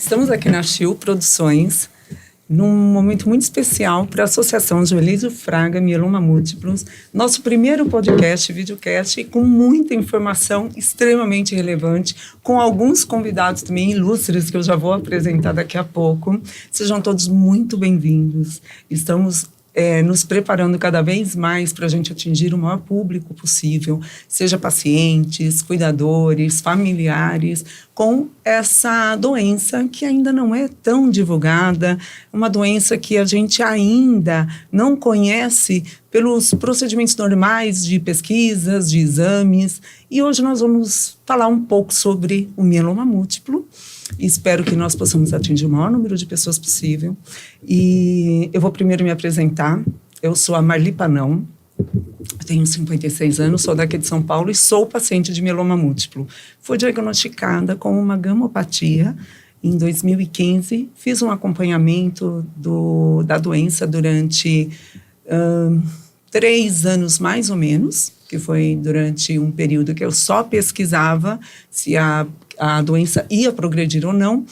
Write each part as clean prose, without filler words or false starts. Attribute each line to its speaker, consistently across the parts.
Speaker 1: Estamos aqui na Chiu Produções, num momento muito especial para a Associação Joelísio Fraga Mieloma Múltiplos, nosso primeiro podcast, videocast, com muita informação extremamente relevante, com alguns convidados também ilustres, que eu já vou apresentar daqui a pouco. Sejam todos muito bem-vindos. Estamos nos preparando cada vez mais para a gente atingir o maior público possível, seja pacientes, cuidadores, familiares, com essa doença que ainda não é tão divulgada, uma doença que a gente ainda não conhece pelos procedimentos normais de pesquisas, de exames. E hoje nós vamos falar um pouco sobre o mieloma múltiplo. Espero que nós possamos atingir o maior número de pessoas possível. E eu vou primeiro me apresentar. Eu sou a Marli Panão, tenho 56 anos, sou daqui de São Paulo e sou paciente de mieloma múltiplo. Fui diagnosticada com uma gamopatia em 2015. Fiz um acompanhamento da doença durante 3 anos mais ou menos, que foi durante um período que eu só pesquisava se a doença ia progredir ou não.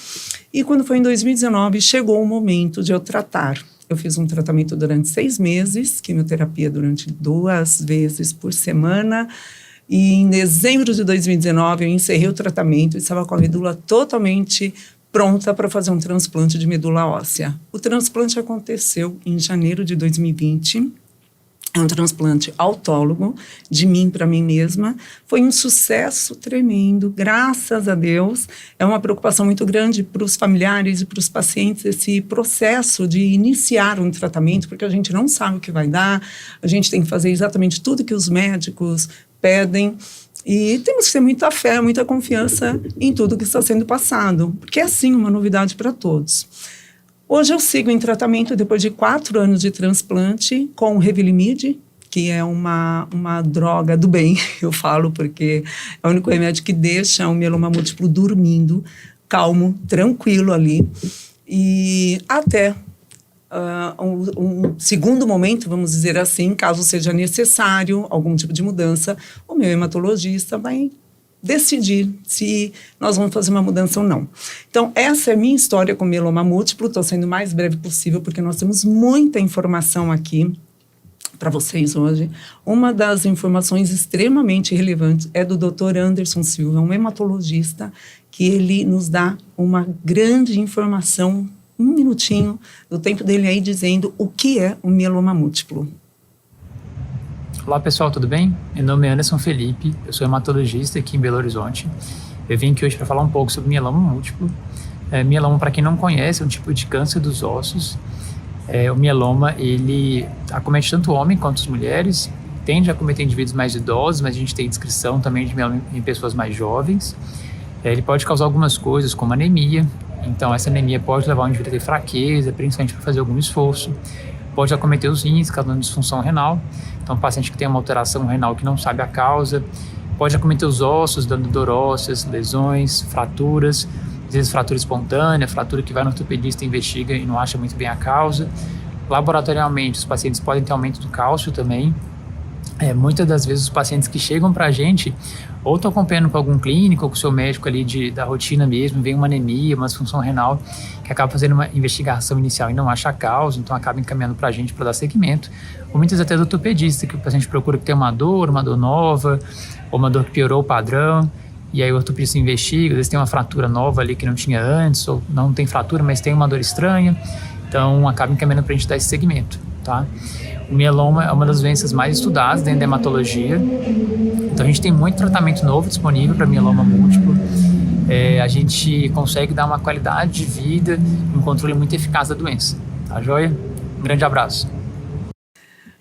Speaker 1: E quando foi em 2019, chegou o momento de eu tratar. Eu fiz um tratamento durante 6 meses, quimioterapia durante 2 vezes por semana. E em dezembro de 2019, eu encerrei o tratamento e estava com a medula totalmente pronta para fazer um transplante de medula óssea. O transplante aconteceu em janeiro de 2020. É um transplante autólogo, de mim para mim mesma. Foi um sucesso tremendo, graças a Deus. É uma preocupação muito grande para os familiares e para os pacientes esse processo de iniciar um tratamento, porque a gente não sabe o que vai dar, a gente tem que fazer exatamente tudo que os médicos pedem. E temos que ter muita fé, muita confiança em tudo que está sendo passado, porque é, sim, uma novidade para todos. Hoje eu sigo em tratamento depois de 4 anos de transplante com o Revlimid, que é uma droga do bem, eu falo, porque é o único remédio que deixa o mieloma múltiplo dormindo, calmo, tranquilo ali. E até um segundo momento, vamos dizer assim, caso seja necessário algum tipo de mudança, o meu hematologista vai decidir se nós vamos fazer uma mudança ou não. Então, essa é a minha história com mieloma múltiplo. Estou sendo o mais breve possível, porque nós temos muita informação aqui para vocês hoje. Uma das informações extremamente relevantes é do Dr. Anderson Silva, um hematologista, que ele nos dá uma grande informação, 1 minutinho do tempo dele aí, dizendo o que é o mieloma múltiplo.
Speaker 2: Olá pessoal, tudo bem? Meu nome é Anderson Felipe, eu sou hematologista aqui em Belo Horizonte. Eu vim aqui hoje para falar um pouco sobre mieloma múltiplo. Mieloma, para quem não conhece, é um tipo de câncer dos ossos. O mieloma, ele acomete tanto homem quanto as mulheres, tende a acometer indivíduos mais idosos, mas a gente tem descrição também de mieloma em pessoas mais jovens. Ele pode causar algumas coisas, como anemia. Então, essa anemia pode levar o indivíduo a ter fraqueza, principalmente para fazer algum esforço. Pode acometer os rins, causando disfunção renal. Então, paciente que tem uma alteração renal que não sabe a causa. Pode acometer os ossos, dando dor ósseas, lesões, fraturas. Às vezes, fratura espontânea, fratura que vai no ortopedista e investiga e não acha muito bem a causa. Laboratorialmente, os pacientes podem ter aumento do cálcio também. Muitas das vezes, os pacientes que chegam para a gente ou estão acompanhando com algum clínico ou com o seu médico ali da rotina mesmo, vem uma anemia, uma disfunção renal, que acaba fazendo uma investigação inicial e não acha a causa, então acaba encaminhando para a gente para dar seguimento. Ou muitas até do ortopedista, que o paciente procura que tem uma dor nova, ou uma dor que piorou o padrão, e aí o ortopedista investiga, às vezes tem uma fratura nova ali que não tinha antes, ou não tem fratura, mas tem uma dor estranha, então acaba encaminhando para a gente dar esse segmento, tá? O mieloma é uma das doenças mais estudadas dentro da hematologia. Então, a gente tem muito tratamento novo disponível para mieloma múltiplo. A gente consegue dar uma qualidade de vida e um controle muito eficaz da doença. Tá joia? Um grande abraço.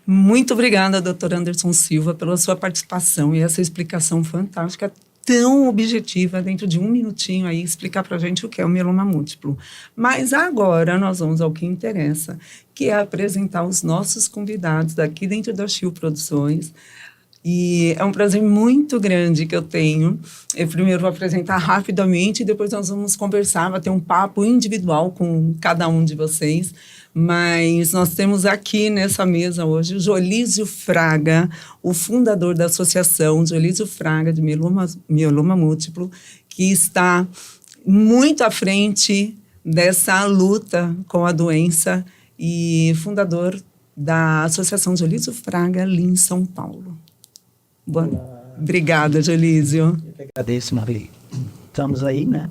Speaker 1: Muito obrigada, Dr. Anderson Silva, pela sua participação e essa explicação fantástica, tão objetiva, dentro de 1 minutinho aí, explicar para a gente o que é o mieloma múltiplo. Mas agora nós vamos ao que interessa, que é apresentar os nossos convidados daqui dentro da Chiu Produções. E é um prazer muito grande que eu tenho. Eu primeiro vou apresentar rapidamente e depois nós vamos conversar, vai ter um papo individual com cada um de vocês. Mas nós temos aqui nessa mesa hoje o Joelísio Fraga, o fundador da Associação Joelísio Fraga de Mieloma Múltiplo, que está muito à frente dessa luta com a doença e fundador da Associação Dionísio Fraga, ali em São Paulo. Obrigada, Dionísio.
Speaker 3: Eu que agradeço, Maria. Estamos aí, né?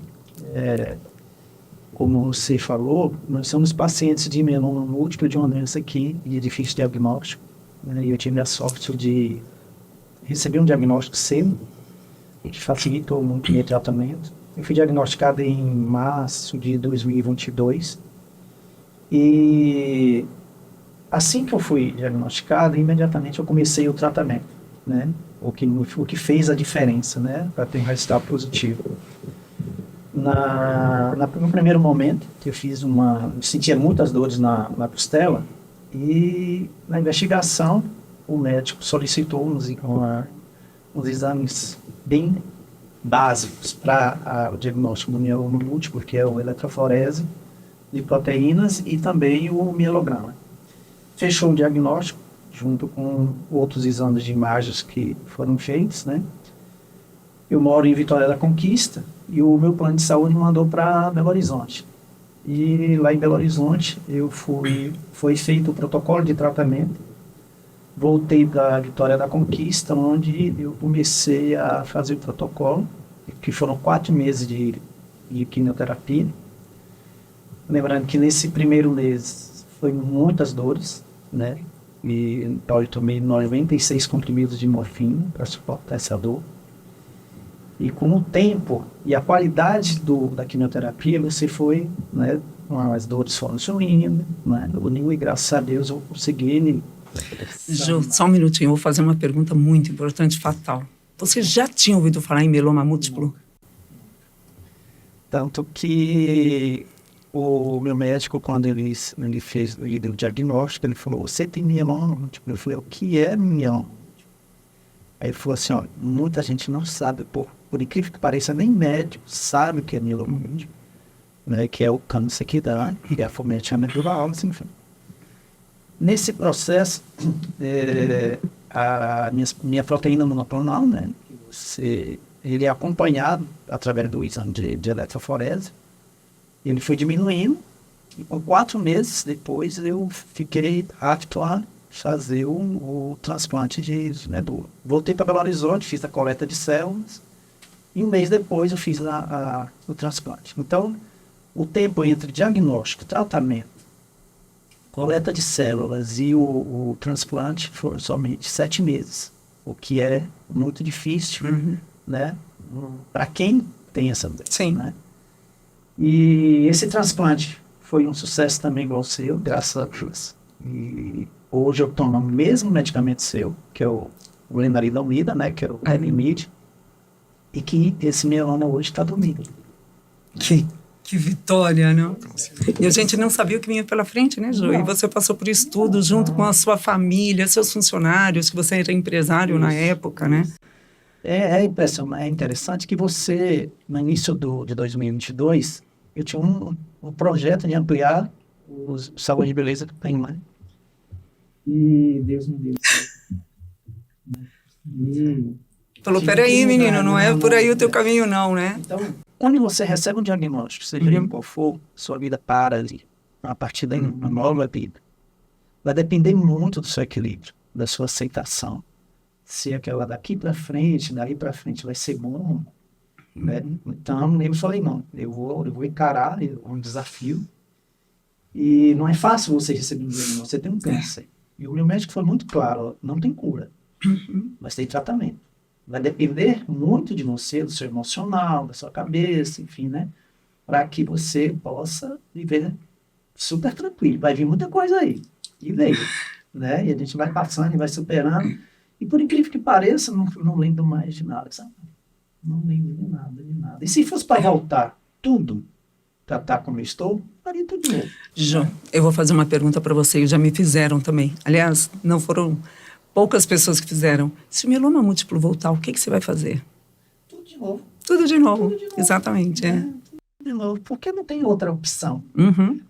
Speaker 3: Como você falou, nós somos pacientes de mieloma múltiplo, de uma doença aqui, de difícil diagnóstico. Né? E eu tive a sorte de receber um diagnóstico cedo, que facilitou muito o meu tratamento. Eu fui diagnosticado em março de 2022. E assim que eu fui diagnosticado, imediatamente eu comecei o tratamento, né? O que fez a diferença, né? Para ter um resultado positivo. No primeiro momento, eu sentia muitas dores na costela, e na investigação, o médico solicitou uns exames bem básicos para o diagnóstico do mieloma múltiplo, que é o eletroforese de proteínas e também o mielograma. Fechou o diagnóstico, junto com outros exames de imagens que foram feitos, né? Eu moro em Vitória da Conquista e o meu plano de saúde me mandou para Belo Horizonte. E lá em Belo Horizonte foi feito o protocolo de tratamento. Voltei para Vitória da Conquista, onde eu comecei a fazer o protocolo, que foram 4 meses de quimioterapia. Lembrando que nesse primeiro mês foi muitas dores, né? E então eu tomei 96 comprimidos de morfina para suportar essa dor. E com o tempo e a qualidade da quimioterapia, você foi, né? As dores foram sumindo, né? E graças a Deus eu consegui.
Speaker 1: Ju, só um minutinho, eu vou fazer uma pergunta muito importante, fatal. Você já tinha ouvido falar em mieloma múltiplo?
Speaker 3: Tanto que o meu médico, quando ele deu o diagnóstico, ele falou: você tem mieloma múltiplo? Eu falei: o que é mieloma? Aí ele falou assim: ó, muita gente não sabe, por incrível que pareça, nem médico sabe o que é mieloma múltiplo, né, que é o câncer que dá, e é a fometamento dural, assim, enfim. Nesse processo, a minha proteína monoclonal, né, ele é acompanhado através do exame de eletroforese. Ele foi diminuindo, e com 4 meses depois eu fiquei apto a fazer o transplante de medula. Voltei para Belo Horizonte, fiz a coleta de células, e um mês depois eu fiz o transplante. Então, o tempo entre diagnóstico, tratamento, coleta de células e o transplante foram somente 7 meses, o que é muito difícil, né? Para quem tem essa doença.
Speaker 1: Sim.
Speaker 3: Né? E esse transplante foi um sucesso também igual o seu, graças a Deus. E hoje eu tomo o mesmo medicamento seu, que é o lenalidomida, né? Que é o Revlimid, e que esse mieloma hoje está dormindo.
Speaker 1: Que vitória, não? E a gente não sabia o que vinha pela frente, né, Ju? E você passou por isso tudo junto com a sua família, seus funcionários, que você era empresário na época, né?
Speaker 3: É interessante que você, no início de 2022, eu tinha um projeto de ampliar o saúde e beleza que tem, né? E Deus me deu.
Speaker 1: Falou: peraí, menino, não é por aí o teu caminho não, né?
Speaker 3: Então, quando você recebe um diagnóstico, seja qual for, sua vida para ali, a partir daí, uma nova vida. Vai depender muito do seu equilíbrio, da sua aceitação. Se aquela daqui para frente, dali para frente vai ser bom, né? Então, eu falei: não, eu vou encarar um desafio. E não é fácil você receber um diagnóstico, você tem um câncer. E o meu médico foi muito claro: não tem cura, mas tem tratamento. Vai depender muito de você, do seu emocional, da sua cabeça, enfim, né? Para que você possa viver super tranquilo. Vai vir muita coisa aí. E veio, né? E a gente vai passando e vai superando. E por incrível que pareça, não lembro mais de nada, sabe? Não lembro de nada, de nada. E se fosse para voltar tudo, para estar como eu estou, faria tudo de novo.
Speaker 1: Ju, eu vou fazer uma pergunta para você, já me fizeram também. Aliás, não foram poucas pessoas que fizeram. Se o mieloma múltiplo voltar, o que você vai fazer?
Speaker 3: Tudo de novo.
Speaker 1: Tudo de novo. Exatamente, é.
Speaker 3: Tudo de novo, porque não tem outra opção.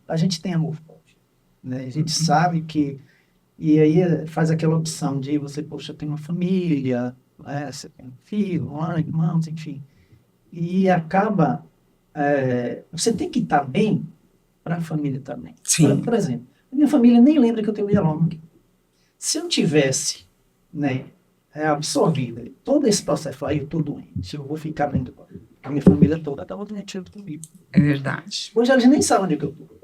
Speaker 3: A gente tem amor próprio, né? A gente sabe que... E aí faz aquela opção de você, poxa, tem uma família, né? Você tem um filho, mãe, irmãos, enfim. E acaba você tem que estar bem para a família também.
Speaker 1: Sim.
Speaker 3: Por exemplo, a minha família nem lembra que eu tenho mieloma. Se eu tivesse, né, absorvido todo esse processo, aí eu estou doente, eu vou ficar dentro. A minha família toda estava doente junto comigo.
Speaker 1: É verdade.
Speaker 3: Hoje eles nem sabem onde é que eu estou.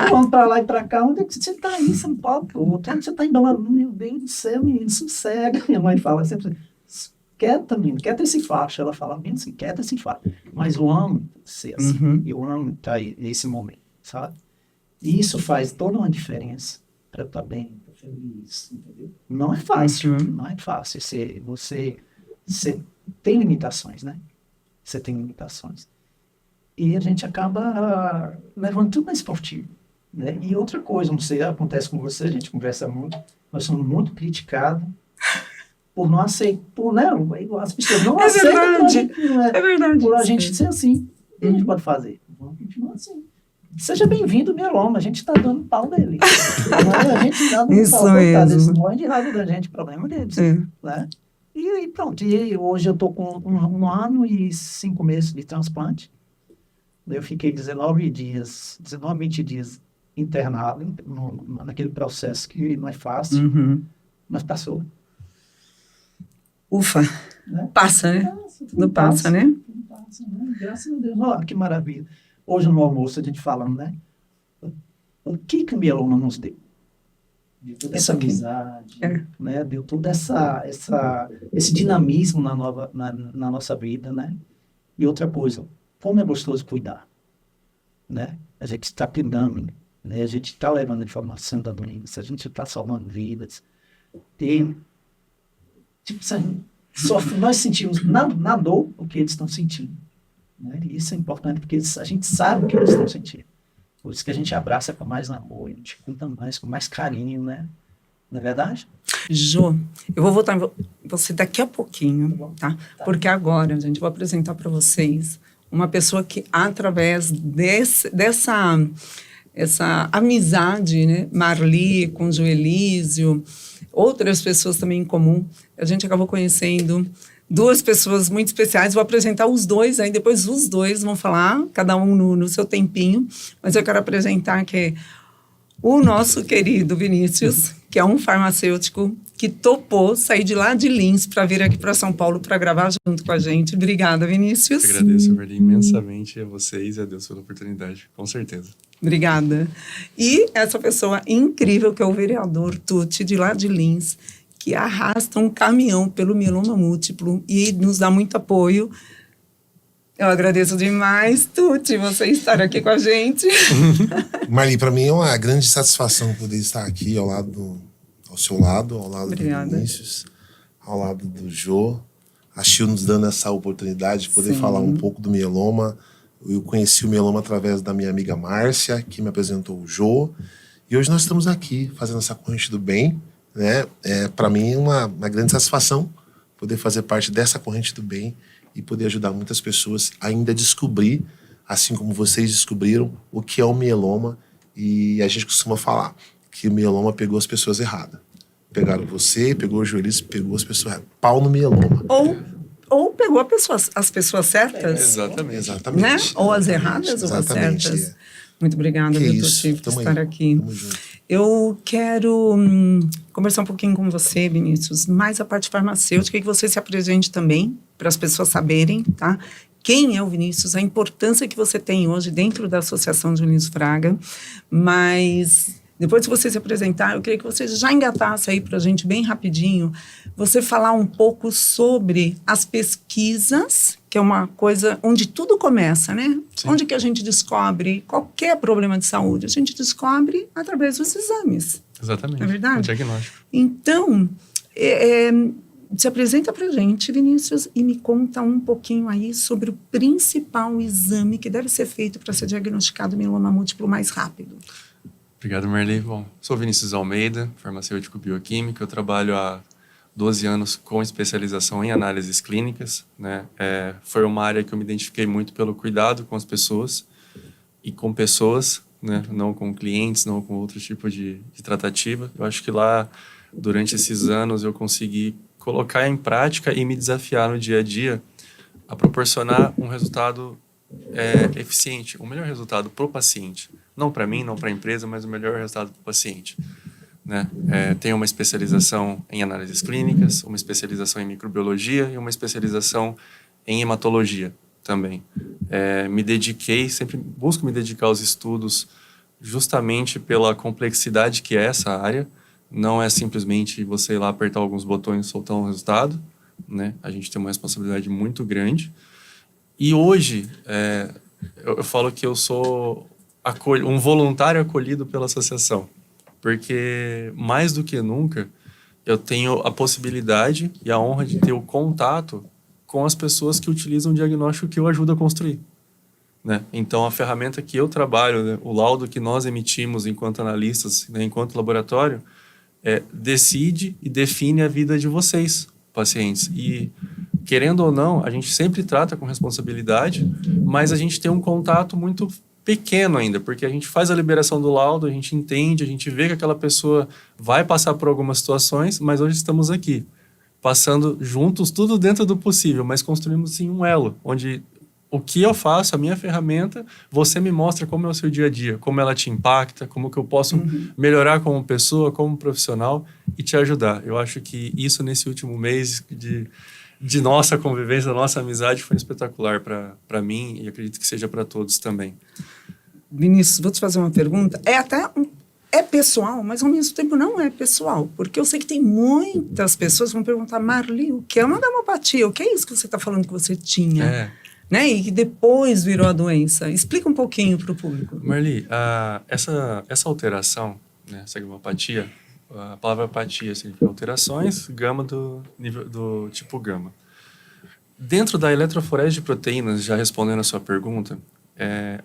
Speaker 3: Eu ando para lá e para cá, onde é que você está aí em São Paulo? Onde você está em Belo Horizonte? Meu Deus do céu, menino, sossega. Minha mãe fala sempre, quieta, menino, quieta esse facho. Ela fala, menino, assim, quieta esse facho. Mas eu amo ser assim, eu amo estar aí nesse momento, sabe? E isso faz toda uma diferença para eu estar bem, estar feliz, entendeu? Não é fácil, não é fácil. Você tem limitações, né? Você tem limitações. E a gente acaba levando tudo mais esportivo, né? E outra coisa, não sei, acontece com você, a gente conversa muito, nós somos muito criticados por não aceitar, as pessoas não aceitam
Speaker 1: É verdade.
Speaker 3: por a gente ser assim. O que a gente pode fazer? Vamos continuar assim. Seja bem-vindo, mieloma, a gente está dando pau nele. A gente está dando
Speaker 1: Isso
Speaker 3: pau,
Speaker 1: mesmo.
Speaker 3: eles morrem de raiva da gente, problema deles, né? E pronto, e hoje eu estou com 1 ano e 5 meses de transplante. Eu fiquei 19, 20 dias internado naquele processo que não é fácil, mas passou.
Speaker 1: Ufa,
Speaker 3: Né?
Speaker 1: passa, né? Tudo passa, né?
Speaker 3: Tudo passa, né? Graças a Deus. Olha que maravilha. Hoje no almoço a gente falando, né? O que o mieloma nos deu? Deu toda essa amizade, né? Deu todo esse dinamismo na nossa vida, né? E outra coisa, como é gostoso cuidar, né? A gente está cuidando, né? A gente está levando informação da doença, a gente está salvando vidas. Nós sentimos na dor o que eles estão sentindo, né? E isso é importante porque a gente sabe o que eles estão sentindo. Por isso que a gente abraça com mais amor, a gente cuida mais, com mais carinho, né? Não é verdade?
Speaker 1: Jô, eu vou voltar em você daqui a pouquinho, tá? Porque agora, gente, vou apresentar para vocês uma pessoa que, através dessa amizade, né? Marli com Joelísio, outras pessoas também em comum, a gente acabou conhecendo 2 pessoas muito especiais. Vou apresentar os 2, aí depois os 2 vão falar, cada um no seu tempinho. Mas eu quero apresentar que o nosso querido Vinícius, que é um farmacêutico que topou sair de lá de Lins para vir aqui para São Paulo para gravar junto com a gente. Obrigada, Vinícius.
Speaker 4: Eu agradeço, Marli, imensamente a vocês e a Deus pela oportunidade, com certeza.
Speaker 1: Obrigada. E essa pessoa incrível que é o vereador Tuti, de lá de Lins, que arrasta um caminhão pelo mieloma múltiplo e nos dá muito apoio. Eu agradeço demais, Tuti, você estar aqui com a gente.
Speaker 5: Marli, para mim é uma grande satisfação poder estar aqui ao seu lado, ao lado
Speaker 1: Obrigada.
Speaker 5: do Vinícius, ao lado do Jô. A Chil nos dando essa oportunidade de poder falar um pouco do mieloma. Eu conheci o mieloma através da minha amiga Márcia, que me apresentou o Jô. E hoje nós estamos aqui fazendo essa corrente do bem, né? Para mim é uma grande satisfação poder fazer parte dessa corrente do bem e poder ajudar muitas pessoas ainda a descobrir, assim como vocês descobriram, o que é o mieloma. E a gente costuma falar que o mieloma pegou as pessoas erradas. Pegaram você, pegou o Joelício, pegou as pessoas erradas. Pau no mieloma.
Speaker 1: Ou pegou as pessoas certas.
Speaker 4: Exatamente.
Speaker 1: Né? Ou as erradas ou as certas. Muito obrigada, viu, Tuti, por estar aqui.
Speaker 5: Tamo junto.
Speaker 1: Eu quero conversar um pouquinho com você, Vinícius, mais a parte farmacêutica, que você se apresente também, para as pessoas saberem, tá? Quem é o Vinícius, a importância que você tem hoje dentro da Associação de Vinícius Fraga. Mas depois que você se apresentar, eu queria que você já engatasse aí para a gente bem rapidinho, você falar um pouco sobre as pesquisas, que é uma coisa onde tudo começa, né? Sim. Onde que a gente descobre qualquer problema de saúde? A gente descobre através dos exames.
Speaker 4: Exatamente.
Speaker 1: Não é verdade?
Speaker 4: O diagnóstico.
Speaker 1: Então, se apresenta para a gente, Vinícius, e me conta um pouquinho aí sobre o principal exame que deve ser feito para ser diagnosticado mieloma múltiplo mais rápido.
Speaker 4: Obrigado, Marli. Bom, sou Vinícius Almeida, farmacêutico bioquímico. Eu trabalho há 12 anos com especialização em análises clínicas, né? Foi uma área que eu me identifiquei muito pelo cuidado com as pessoas e com pessoas, né? Não com clientes, não com outro tipo de tratativa. Eu acho que lá, durante esses anos, eu consegui colocar em prática e me desafiar no dia a dia a proporcionar um resultado eficiente, o melhor resultado para o paciente. Não para mim, não para a empresa, mas o melhor resultado para o paciente. Né? Tenho uma especialização em análises clínicas, uma especialização em microbiologia e uma especialização em hematologia também. Sempre busco me dedicar aos estudos justamente pela complexidade que é essa área. Não é simplesmente você ir lá apertar alguns botões e soltar um resultado, né? A gente tem uma responsabilidade muito grande. E hoje, eu falo que eu sou um voluntário acolhido pela associação, porque mais do que nunca eu tenho a possibilidade e a honra de ter o contato com as pessoas que utilizam o diagnóstico que eu ajudo a construir. Né? Então, a ferramenta que eu trabalho, né, o laudo que nós emitimos enquanto analistas, né, enquanto laboratório, decide e define a vida de vocês, pacientes. E, querendo ou não, a gente sempre trata com responsabilidade, mas a gente tem um contato muito pequeno ainda, porque a gente faz a liberação do laudo, a gente entende, a gente vê que aquela pessoa vai passar por algumas situações, mas hoje estamos aqui, passando juntos, tudo dentro do possível, mas construímos sim um elo, onde o que eu faço, a minha ferramenta, você me mostra como é o seu dia a dia, como ela te impacta, como que eu posso melhorar como pessoa, como profissional e te ajudar. Eu acho que isso nesse último mês de nossa convivência, da nossa amizade, foi espetacular para mim e acredito que seja para todos também.
Speaker 1: Vinícius, vou te fazer uma pergunta. É pessoal, mas ao mesmo tempo não é pessoal, porque eu sei que tem muitas pessoas que vão perguntar, Marli, o que é uma gamopatia? O que é isso que você está falando que você tinha? Né? E que depois virou a doença. Explica um pouquinho para o público.
Speaker 4: Marli, essa alteração, né, essa gamopatia, a palavra apatia significa alterações, gama do tipo gama. Dentro da eletroforese de proteínas, já respondendo a sua pergunta,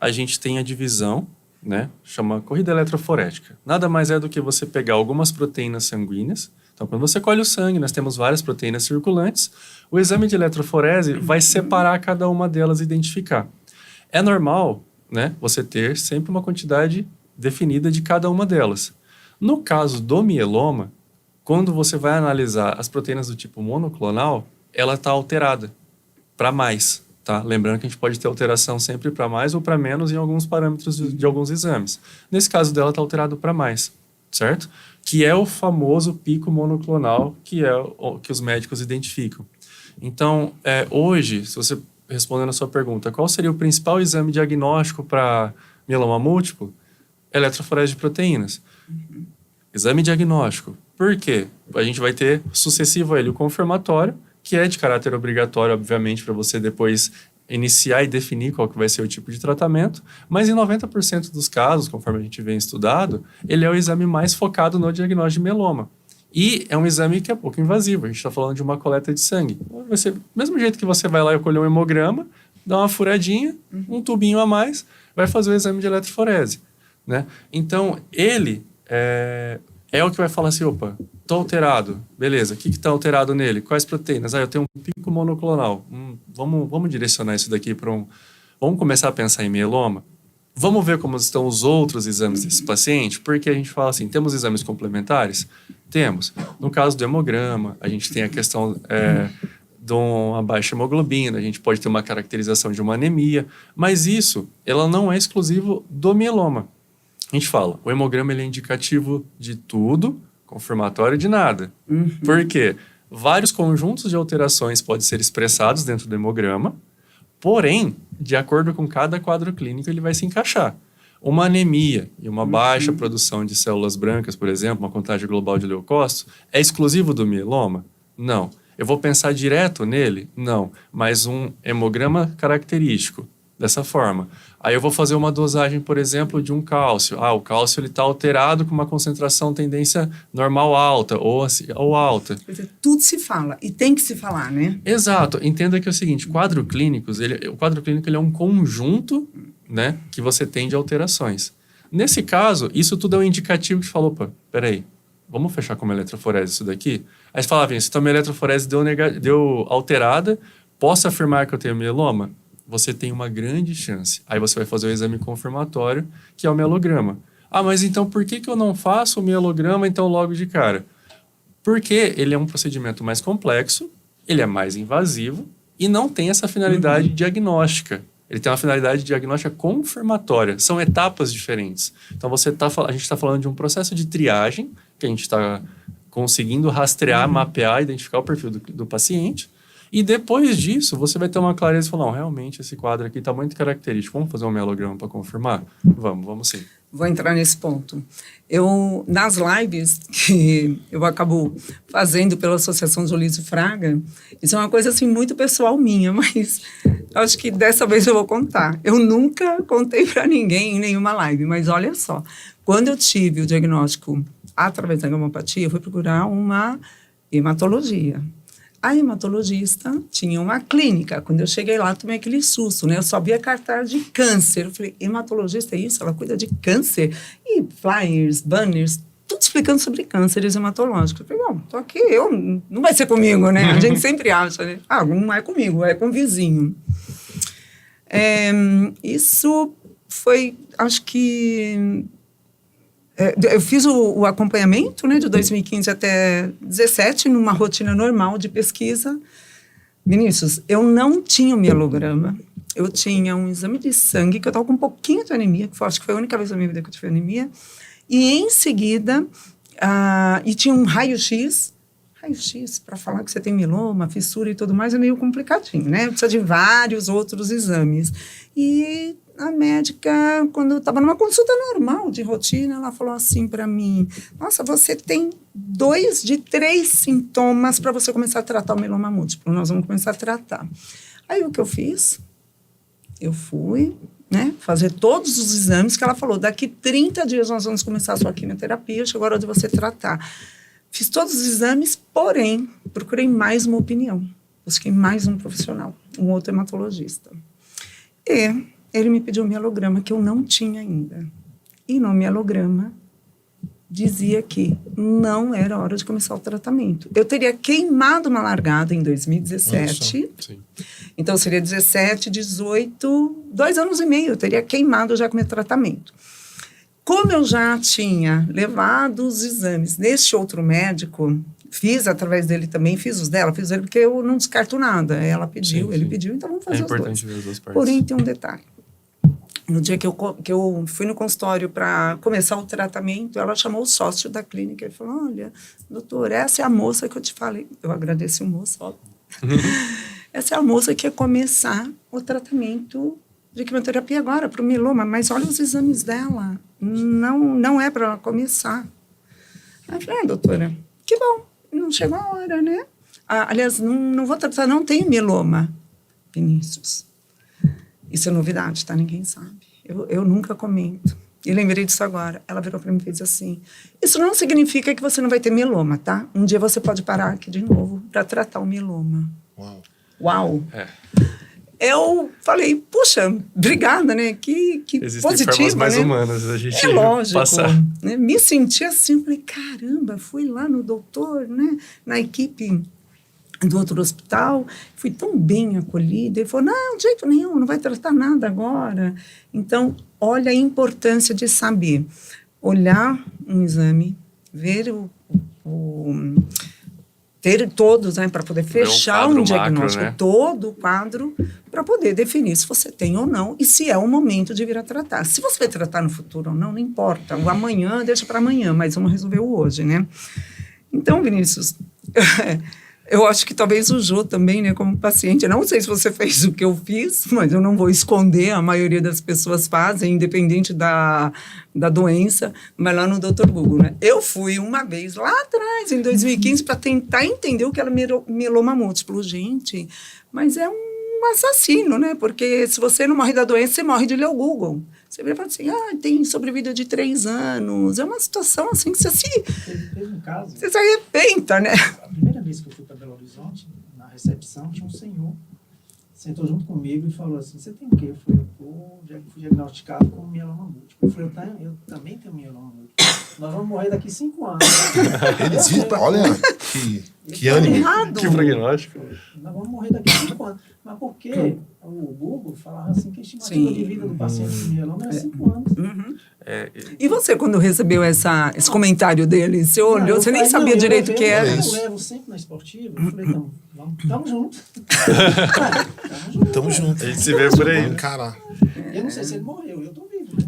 Speaker 4: a gente tem a divisão, né, chama corrida eletroforética. Nada mais é do que você pegar algumas proteínas sanguíneas. Então, quando você colhe o sangue, nós temos várias proteínas circulantes. O exame de eletroforese vai separar cada uma delas e identificar. É normal, né, você ter sempre uma quantidade definida de cada uma delas. No caso do mieloma, quando você vai analisar as proteínas do tipo monoclonal, ela está alterada para mais. Tá? Lembrando que a gente pode ter alteração sempre para mais ou para menos em alguns parâmetros de alguns exames. Nesse caso dela está alterado para mais, certo? Que é o famoso pico monoclonal que é o que os médicos identificam. Então, hoje, se você respondendo a sua pergunta, qual seria o principal exame diagnóstico para mieloma múltiplo? Eletroforese de proteínas. Exame diagnóstico. Por quê? A gente vai ter sucessivo a ele o confirmatório, que é de caráter obrigatório, obviamente, para você depois iniciar e definir qual que vai ser o tipo de tratamento, mas em 90% dos casos, conforme a gente vem estudado, ele é o exame mais focado no diagnóstico de mieloma. E é um exame que é pouco invasivo, a gente está falando de uma coleta de sangue. Vai ser do mesmo jeito que você vai lá e colher um hemograma, dá uma furadinha, um tubinho a mais, vai fazer o exame de eletroforese. Né? Então, ele é o que vai falar assim, opa, estou alterado, beleza, o que está alterado nele? Quais proteínas? Eu tenho um pico monoclonal, vamos direcionar isso daqui para vamos começar a pensar em mieloma? Vamos ver como estão os outros exames desse paciente? Porque a gente fala assim, temos exames complementares? Temos. No caso do hemograma, a gente tem a questão de uma baixa hemoglobina, a gente pode ter uma caracterização de uma anemia, mas isso, ela não é exclusivo do mieloma. A gente fala, o hemograma ele é indicativo de tudo, confirmatório de nada. Por quê? Vários conjuntos de alterações podem ser expressados dentro do hemograma, porém, de acordo com cada quadro clínico, ele vai se encaixar. Uma anemia e uma baixa produção de células brancas, por exemplo, uma contagem global de leucócitos, é exclusivo do mieloma? Não. Eu vou pensar direto nele? Não. Mas um hemograma característico, dessa forma. Aí eu vou fazer uma dosagem, por exemplo, de um cálcio. O cálcio está alterado com uma concentração tendência normal alta ou alta.
Speaker 1: Quer dizer, tudo se fala e tem que se falar, né?
Speaker 4: Exato. Entenda que é o seguinte, o quadro clínico ele é um conjunto, né, que você tem de alterações. Nesse caso, isso tudo é um indicativo que falou, opa, peraí, vamos fechar com uma eletroforese isso daqui? Aí você fala, se a minha eletroforese deu alterada, posso afirmar que eu tenho mieloma? Você tem uma grande chance. Aí você vai fazer o exame confirmatório, que é o mielograma. Mas então por que eu não faço o mielograma então logo de cara? Porque ele é um procedimento mais complexo, ele é mais invasivo, e não tem essa finalidade diagnóstica. Ele tem uma finalidade diagnóstica confirmatória. São etapas diferentes. Então, a gente está falando de um processo de triagem, que a gente está conseguindo rastrear, mapear, identificar o perfil do paciente. E depois disso, você vai ter uma clareza e falar, não, realmente esse quadro aqui está muito característico. Vamos fazer um mielograma para confirmar? Vamos sim.
Speaker 1: Vou entrar nesse ponto. Nas lives que eu acabo fazendo pela Associação Jolise Fraga, isso é uma coisa assim muito pessoal minha, mas eu acho que dessa vez eu vou contar. Eu nunca contei para ninguém em nenhuma live, mas olha só, quando eu tive o diagnóstico através da gamopatia, eu fui procurar uma hematologia. A hematologista tinha uma clínica. Quando eu cheguei lá, tomei aquele susto, né? Eu só via cartaz de câncer. Eu falei, hematologista é isso? Ela cuida de câncer? E flyers, banners, tudo explicando sobre cânceres hematológicos. Eu falei, bom, tô aqui, não vai ser comigo, né? A gente sempre acha, né? Não é comigo, é com o vizinho. Isso foi, acho que... eu fiz o acompanhamento, né, de 2015 até 2017, numa rotina normal de pesquisa. Vinícius, eu não tinha o mielograma. Eu tinha um exame de sangue, que eu estava com um pouquinho de anemia, que acho que foi a única vez na minha vida que eu tive anemia. E, em seguida, e tinha um raio-x. Raio-x, para falar que você tem mieloma, fissura e tudo mais, é meio complicadinho, né? Precisa de vários outros exames. E a médica, quando eu estava numa consulta normal, de rotina, ela falou assim para mim, nossa, você tem 2 de 3 sintomas para você começar a tratar o mieloma múltiplo. Nós vamos começar a tratar. Aí, o que eu fiz? Eu fui, né, fazer todos os exames que ela falou. Daqui 30 dias nós vamos começar a sua quimioterapia, chegou a hora de você tratar. Fiz todos os exames, porém, procurei mais uma opinião. Busquei mais um profissional, um outro hematologista. E ele me pediu um mielograma que eu não tinha ainda. E no mielograma dizia que não era hora de começar o tratamento. Eu teria queimado uma largada em 2017.
Speaker 4: Sim.
Speaker 1: Então, seria 17, 18, 2 anos e meio. Eu teria queimado já com o meu tratamento. Como eu já tinha levado os exames neste outro médico, fiz através dele também, fiz os dela, fiz ele porque eu não descarto nada. Ela pediu, ele pediu, então vamos fazer os dois. É
Speaker 4: importante ver as duas partes.
Speaker 1: Porém, tem um detalhe. No dia que eu fui no consultório para começar o tratamento, ela chamou o sócio da clínica e falou, olha, doutor, essa é a moça que eu te falei. Eu agradeci o moço, ó. Essa é a moça que ia começar o tratamento de quimioterapia agora, para o mieloma, mas olha os exames dela, não é para ela começar. Aí eu falei, doutora, que bom, não chegou a hora, né? Aliás, não vou tratar, não tem mieloma. Vinícius, isso é novidade, tá? Ninguém sabe. Eu nunca comento. E lembrei disso agora. Ela virou para mim e fez assim, isso não significa que você não vai ter mieloma, tá? Um dia você pode parar aqui de novo para tratar o mieloma. Uau!
Speaker 4: É.
Speaker 1: Eu falei, puxa, obrigada, né? Que
Speaker 4: existem
Speaker 1: positiva,
Speaker 4: formas mais
Speaker 1: né?
Speaker 4: humanas a gente
Speaker 1: é lógico,
Speaker 4: passar.
Speaker 1: Né? Me senti assim, falei, caramba, fui lá no doutor, né? Na equipe do outro hospital, fui tão bem acolhida. Ele falou, não, de jeito nenhum, não vai tratar nada agora. Então, olha a importância de saber olhar um exame, ver ter todos, né, para poder fechar um diagnóstico,
Speaker 4: macro, né?
Speaker 1: todo o quadro, para poder definir se você tem ou não e se é o momento de vir a tratar. Se você vai tratar no futuro ou não importa. O amanhã, deixa para amanhã, mas vamos resolver o hoje, né? Então, Vinícius, eu acho que talvez o Jô também, né, como paciente, eu não sei se você fez o que eu fiz, mas eu não vou esconder, a maioria das pessoas fazem, independente da doença, mas lá no Dr. Google, né? Eu fui uma vez lá atrás, em 2015, para tentar entender o que era mieloma múltiplo. Gente, mas é um assassino, né? Porque se você não morre da doença, você morre de ler o Google. Você vira e fala assim, tem sobrevida de 3 anos. É uma situação assim que você
Speaker 3: Teve um caso.
Speaker 1: Você se arrependa, né?
Speaker 3: A primeira vez que eu fui para Belo Horizonte, na recepção, tinha um senhor, sentou junto comigo e falou assim, você tem o quê? Eu falei, já fui diagnosticado com mieloma múltiplo. Eu falei, eu também tenho mieloma múltiplo. Nós vamos morrer daqui 5 anos.
Speaker 5: Eles viram, olha que Que ânimo.
Speaker 1: Errado.
Speaker 4: Que prognóstico.
Speaker 3: Nós vamos morrer daqui a 5 anos. Mas por quê? O Google falava assim que a estimativa de vida do paciente com mieloma era 5 anos.
Speaker 1: E você, quando recebeu esse comentário dele, você olhou, você nem sabia direito o que era?
Speaker 3: Eu levo sempre na esportiva. Eu falei, não, tamo junto.
Speaker 5: Tamo junto.
Speaker 4: A gente se vê por aí.
Speaker 5: Vamos encarar.
Speaker 3: Eu não sei se ele morreu, eu tô vivo, né?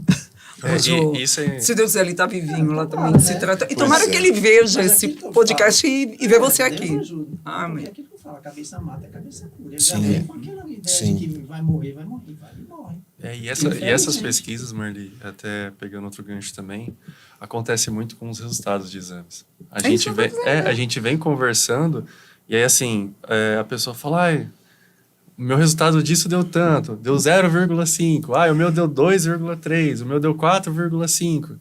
Speaker 4: Isso é...
Speaker 1: Se Deus quiser, ele está vivinho lá também,
Speaker 3: né?
Speaker 1: se trata. E
Speaker 5: Pois
Speaker 1: tomara
Speaker 5: é.
Speaker 1: que ele veja
Speaker 3: Mas
Speaker 1: esse
Speaker 3: aqui que eu
Speaker 1: podcast
Speaker 3: falo,
Speaker 1: e ver você
Speaker 3: Deus
Speaker 1: aqui.
Speaker 3: ajuda.
Speaker 1: Amém.
Speaker 3: Porque aquilo que eu falo, a cabeça mata, a cabeça cura. Ele
Speaker 5: Sim.
Speaker 3: já vem com aquela ideia
Speaker 5: Sim.
Speaker 3: de que vai morrer, vai e morre.
Speaker 4: E essas pesquisas, Marli, até pegando outro gancho também, acontece muito com os resultados de exames. A gente vem conversando e aí assim, a pessoa fala, ai, o meu resultado disso deu tanto, deu 0,5, o meu deu 2,3, o meu deu 4,5.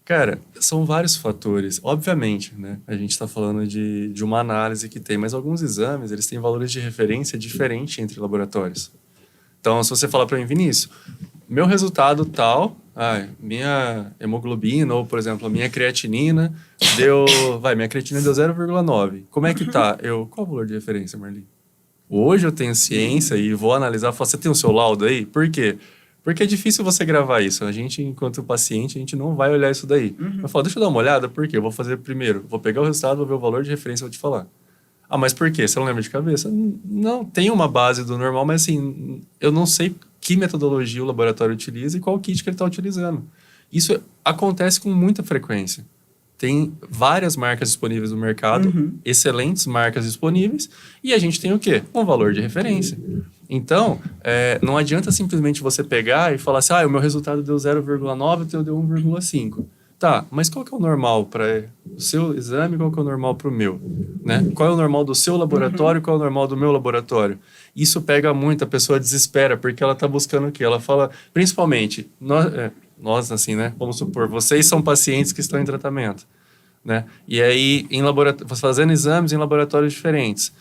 Speaker 4: Cara, são vários fatores. Obviamente, né? A gente está falando de uma análise que tem, mas alguns exames, eles têm valores de referência diferentes entre laboratórios. Então, se você falar para mim, Vinícius, meu resultado tal, minha hemoglobina, ou, por exemplo, a minha creatinina minha creatinina deu 0,9. Como é que tá? Qual o valor de referência, Marli? Hoje eu tenho ciência e vou analisar, você tem o seu laudo aí? Por quê? Porque é difícil você gravar isso. A gente, enquanto paciente, a gente não vai olhar isso daí. Eu falo, deixa eu dar uma olhada, por quê? Eu vou fazer primeiro, vou pegar o resultado, vou ver o valor de referência e vou te falar. Mas por quê? Você não lembra de cabeça? Não, tem uma base do normal, mas assim, eu não sei que metodologia o laboratório utiliza e qual kit que ele está utilizando. Isso acontece com muita frequência. Tem várias marcas disponíveis no mercado, excelentes marcas disponíveis, e a gente tem o quê? Um valor de referência. Então, não adianta simplesmente você pegar e falar assim, o meu resultado deu 0,9, o teu deu 1,5. Tá, mas qual que é o normal para o seu exame, qual que é o normal para o meu? Né? Qual é o normal do seu laboratório, qual é o normal do meu laboratório? Isso pega muito, a pessoa desespera, porque ela está buscando o quê? Ela fala, principalmente, nós assim, né? Vamos supor, vocês são pacientes que estão em tratamento, né? E aí, fazendo exames em laboratórios diferentes.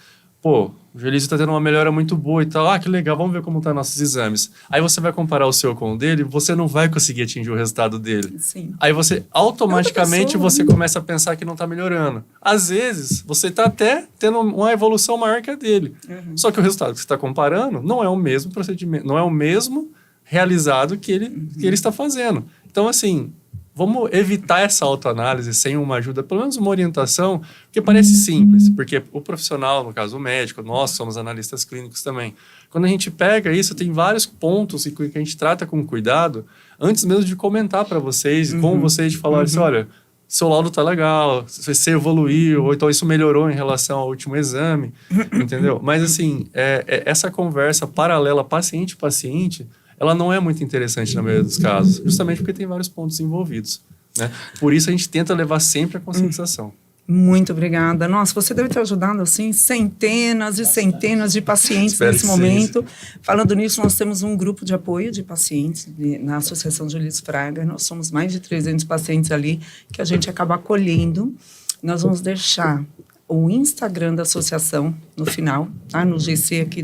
Speaker 4: Pô, o Gelísio está tendo uma melhora muito boa e tal. Que legal, vamos ver como estão nossos exames. Aí você vai comparar o seu com o dele, você não vai conseguir atingir o resultado dele.
Speaker 1: Sim.
Speaker 4: Aí você, automaticamente, você começa a pensar que não está melhorando. Às vezes, você está até tendo uma evolução maior que a dele. Só que o resultado que você está comparando não é o mesmo procedimento, não é o mesmo realizado que ele está fazendo. Então, assim, vamos evitar essa autoanálise sem uma ajuda, pelo menos uma orientação, porque parece simples, porque o profissional, no caso o médico, nós somos analistas clínicos também. Quando a gente pega isso, tem vários pontos que a gente trata com cuidado, antes mesmo de comentar para vocês, com vocês, de falar assim, olha, seu laudo tá legal, você evoluiu, ou então isso melhorou em relação ao último exame, entendeu? Mas assim, essa conversa paralela paciente-paciente, ela não é muito interessante na maioria dos casos, justamente porque tem vários pontos envolvidos, né? Por isso a gente tenta levar sempre a conscientização.
Speaker 1: Muito obrigada. Nossa, você deve ter ajudado, assim, centenas e centenas de pacientes nesse momento. Falando nisso, nós temos um grupo de apoio de pacientes na Associação Gelísio Fraga. Nós somos mais de 300 pacientes ali que a gente acaba acolhendo. Nós vamos deixar o Instagram da associação no final, tá? No GC aqui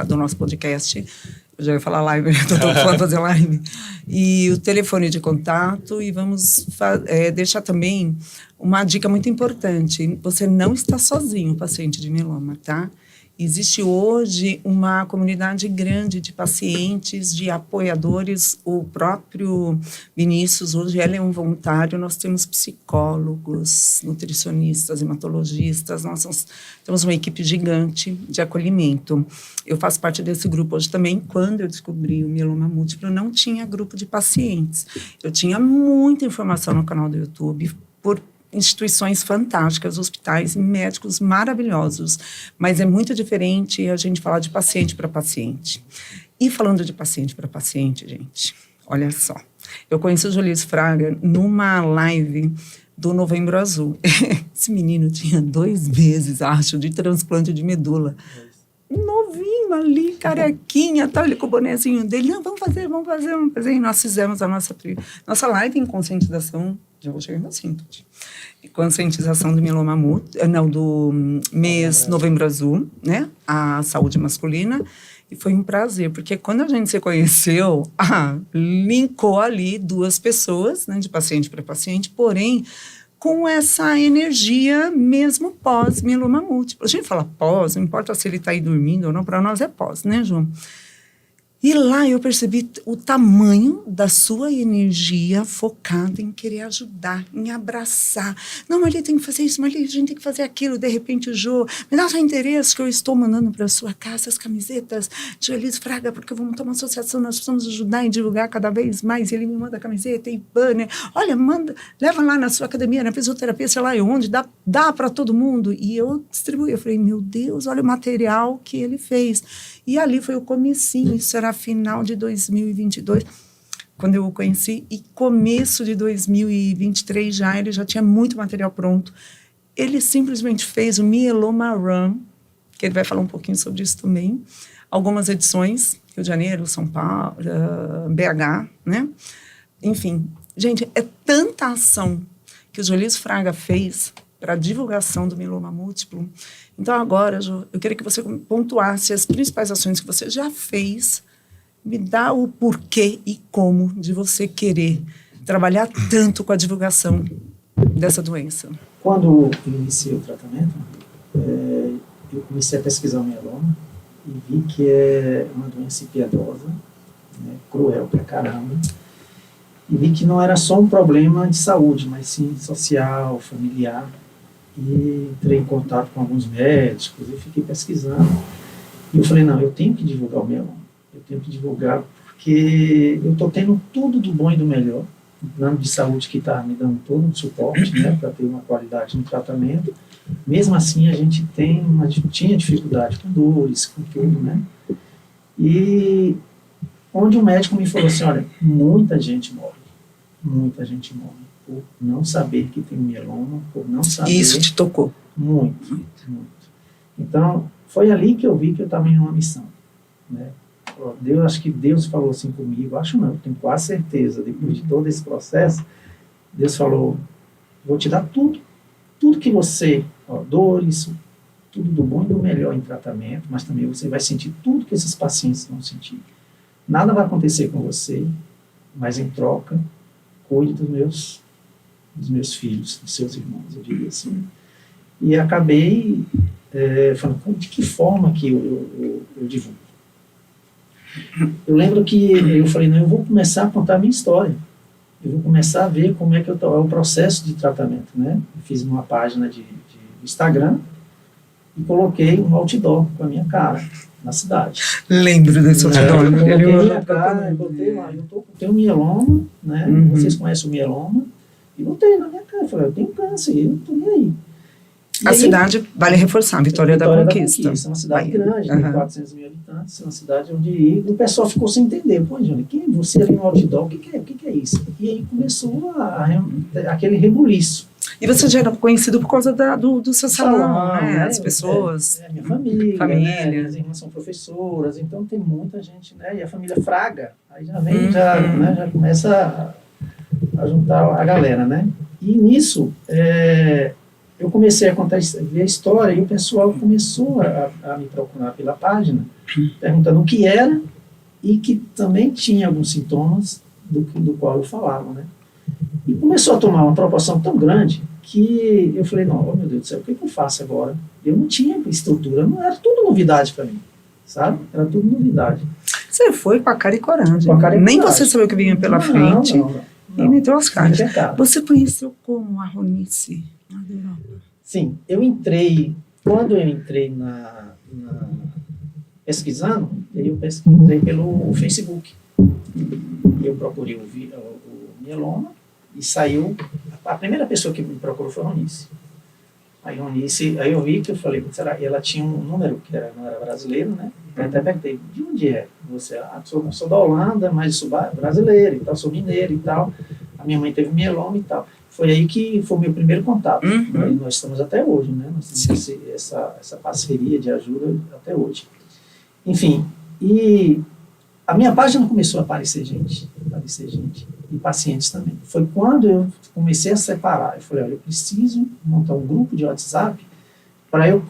Speaker 1: do nosso podcast. Eu já ia falar live, né? Estou falando fazer live. E o telefone de contato, e vamos deixar também uma dica muito importante. Você não está sozinho, paciente de mieloma, tá? Existe hoje uma comunidade grande de pacientes, de apoiadores. O próprio Vinícius, hoje ele é um voluntário. Nós temos psicólogos, nutricionistas, hematologistas. Nós temos uma equipe gigante de acolhimento. Eu faço parte desse grupo hoje também. Quando eu descobri o mieloma múltiplo, não tinha grupo de pacientes. Eu tinha muita informação no canal do YouTube por instituições fantásticas, hospitais, médicos maravilhosos, mas é muito diferente a gente falar de paciente para paciente. E falando de paciente para paciente, gente, olha só, eu conheci o Gelísio Fraga numa live do Novembro Azul. Esse menino tinha 2 meses, acho, de transplante de medula. Novinho ali, carequinha, tal, ele com o bonezinho dele. Não, vamos fazer. E nós fizemos a nossa live em conscientização, já vou chegar no síntese, conscientização do mieloma múltiplo, do mês Novembro Azul, né? A saúde masculina. E foi um prazer, porque quando a gente se conheceu, linkou ali 2 pessoas, né, de paciente para paciente, porém, com essa energia mesmo pós-mieloma múltiplo. A gente fala pós, não importa se ele está aí dormindo ou não, para nós é pós, né, João? E lá eu percebi o tamanho da sua energia focada em querer ajudar, em abraçar. Não, Marli, tem que fazer isso, Marli, a gente tem que fazer aquilo. De repente, o Jô, me dá seu endereço que eu estou mandando para a sua casa as camisetas de Elis Fraga, porque vamos montar uma associação, nós precisamos ajudar e divulgar cada vez mais. E ele me manda camiseta e banner. Olha, manda, leva lá na sua academia, na fisioterapia, sei lá onde, dá para todo mundo. E eu distribuí. Eu falei, meu Deus, olha o material que ele fez. E ali foi o comecinho, isso era final de 2022, quando eu o conheci, e começo de 2023 ele já tinha muito material pronto. Ele simplesmente fez o Mieloma Run, que ele vai falar um pouquinho sobre isso também, algumas edições, Rio de Janeiro, São Paulo, BH, né? Enfim, gente, é tanta ação que o Jolis Fraga fez para a divulgação do mieloma múltiplo. Então, agora, Jo, eu queria que você pontuasse as principais ações que você já fez, me dá o porquê e como de você querer trabalhar tanto com a divulgação dessa doença.
Speaker 3: Quando eu iniciei o tratamento, eu comecei a pesquisar o mieloma e vi que é uma doença impiedosa, né, cruel pra caramba, e vi que não era só um problema de saúde, mas sim social, familiar. E entrei em contato com alguns médicos e fiquei pesquisando. E eu falei, não, eu tenho que divulgar o mieloma. Eu tenho que divulgar porque eu estou tendo tudo do bom e do melhor. O plano de saúde que está me dando todo um suporte, né, para ter uma qualidade no tratamento. Mesmo assim, a gente tinha dificuldade com dores, com tudo, né? E onde o médico me falou assim, olha, muita gente morre por não saber que tem mieloma, por não saber...
Speaker 1: Isso te tocou?
Speaker 3: Muito. Então, foi ali que eu vi que eu estava em uma missão, né? Acho que Deus falou assim comigo, acho não, tenho quase certeza, depois de todo esse processo, Deus falou, vou te dar tudo que você, dores, tudo do bom e do melhor em tratamento, mas também você vai sentir tudo que esses pacientes vão sentir. Nada vai acontecer com você, mas em troca, cuide dos meus filhos, dos seus irmãos, eu diria assim. E acabei falando, de que forma que eu divulgo? Eu lembro que eu falei, não, eu vou começar a contar a minha história. Eu vou começar a ver como é que é o processo de tratamento, né? Eu fiz uma página de Instagram e coloquei um outdoor com a minha cara na cidade.
Speaker 1: Lembro desse outdoor.
Speaker 3: Eu coloquei minha cara, eu botei lá, eu tenho mieloma, né? Vocês conhecem o mieloma? E botei na minha cara, eu falei, eu tenho câncer, eu não estou nem aí. E
Speaker 1: a
Speaker 3: aí,
Speaker 1: cidade, vale reforçar, Vitória da Conquista.
Speaker 3: É uma cidade grande, tem 400 mil habitantes, é uma cidade onde o pessoal ficou sem entender. Pô, Johnny, quem é você ali no outdoor? O que é isso? E aí começou aquele rebuliço.
Speaker 1: E você já era conhecido por causa do seu salão, né? As
Speaker 3: né?
Speaker 1: pessoas.
Speaker 3: Minha família. Né? Minhas irmãs são professoras, então tem muita gente, né? E a família Fraga, aí já vem, já começa a juntar a galera, né? E nisso, eu comecei a ver a história e o pessoal começou a me procurar pela página, perguntando o que era e que também tinha alguns sintomas do qual eu falava, né? E começou a tomar uma proporção tão grande que eu falei, não, meu Deus do céu, o que eu faço agora? Eu não tinha estrutura, não era tudo novidade para mim, sabe? Era tudo novidade.
Speaker 1: Você foi com a cara e coragem.
Speaker 3: Com a cara e
Speaker 1: nem
Speaker 3: coragem.
Speaker 1: Você sabia o que vinha pela frente. E meteu as caras.
Speaker 3: Mercado.
Speaker 1: Você conheceu como a Ronice na Europa?
Speaker 3: Sim, quando eu entrei pesquisando, eu entrei pelo Facebook. Eu procurei o mieloma e saiu, a primeira pessoa que me procurou foi a Ronice. Aí eu vi que eu falei, será? E ela tinha um número que não era brasileiro, né? Eu até perguntei, de onde é você? Sou da Holanda, mas sou brasileiro e tal, sou mineiro e tal. A minha mãe teve mieloma e tal. Foi aí que foi o meu primeiro contato. E nós estamos até hoje, né? Nós temos essa parceria de ajuda até hoje. Enfim, e a minha página começou a aparecer gente, e pacientes também. Foi quando eu comecei a separar. Eu falei, olha, eu preciso montar um grupo de WhatsApp para eu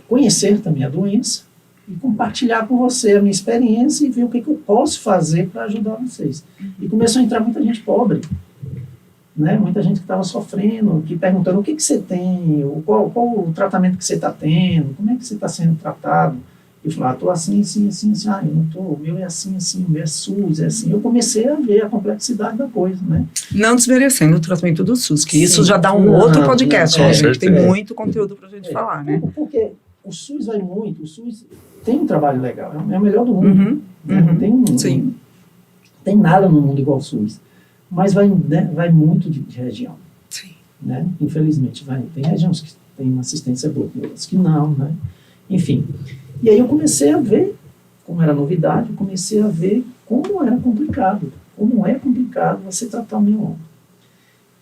Speaker 3: conhecer também a doença e compartilhar com você a minha experiência e ver o que eu posso fazer para ajudar vocês. E começou a entrar muita gente pobre. né? Muita gente que estava sofrendo, que perguntando o que você tem, qual o tratamento que você está tendo, como é que você está sendo tratado. Eu falava, estou assim, assim, assim, assim, eu não estou, o meu é assim, assim, o meu é SUS, é assim. Eu comecei a ver a complexidade da coisa, né?
Speaker 1: Não desmerecendo o tratamento do SUS, que isso
Speaker 3: Sim.
Speaker 1: já dá um outro podcast,
Speaker 4: não,
Speaker 1: né, gente? Tem
Speaker 4: certeza.
Speaker 1: muito conteúdo pra gente falar, né?
Speaker 3: Porque o SUS vai muito, o SUS tem um trabalho legal, é o melhor do mundo.
Speaker 1: Uhum,
Speaker 3: Né? Não
Speaker 1: sim.
Speaker 3: tem nada no mundo igual ao SUS. Mas vai muito de região.
Speaker 1: Sim.
Speaker 3: Né? Infelizmente, tem regiões que têm uma assistência boa, tem outras que não, né? Enfim. E aí eu comecei a ver, como era novidade, eu comecei a ver como era complicado, como é complicado você tratar o mieloma.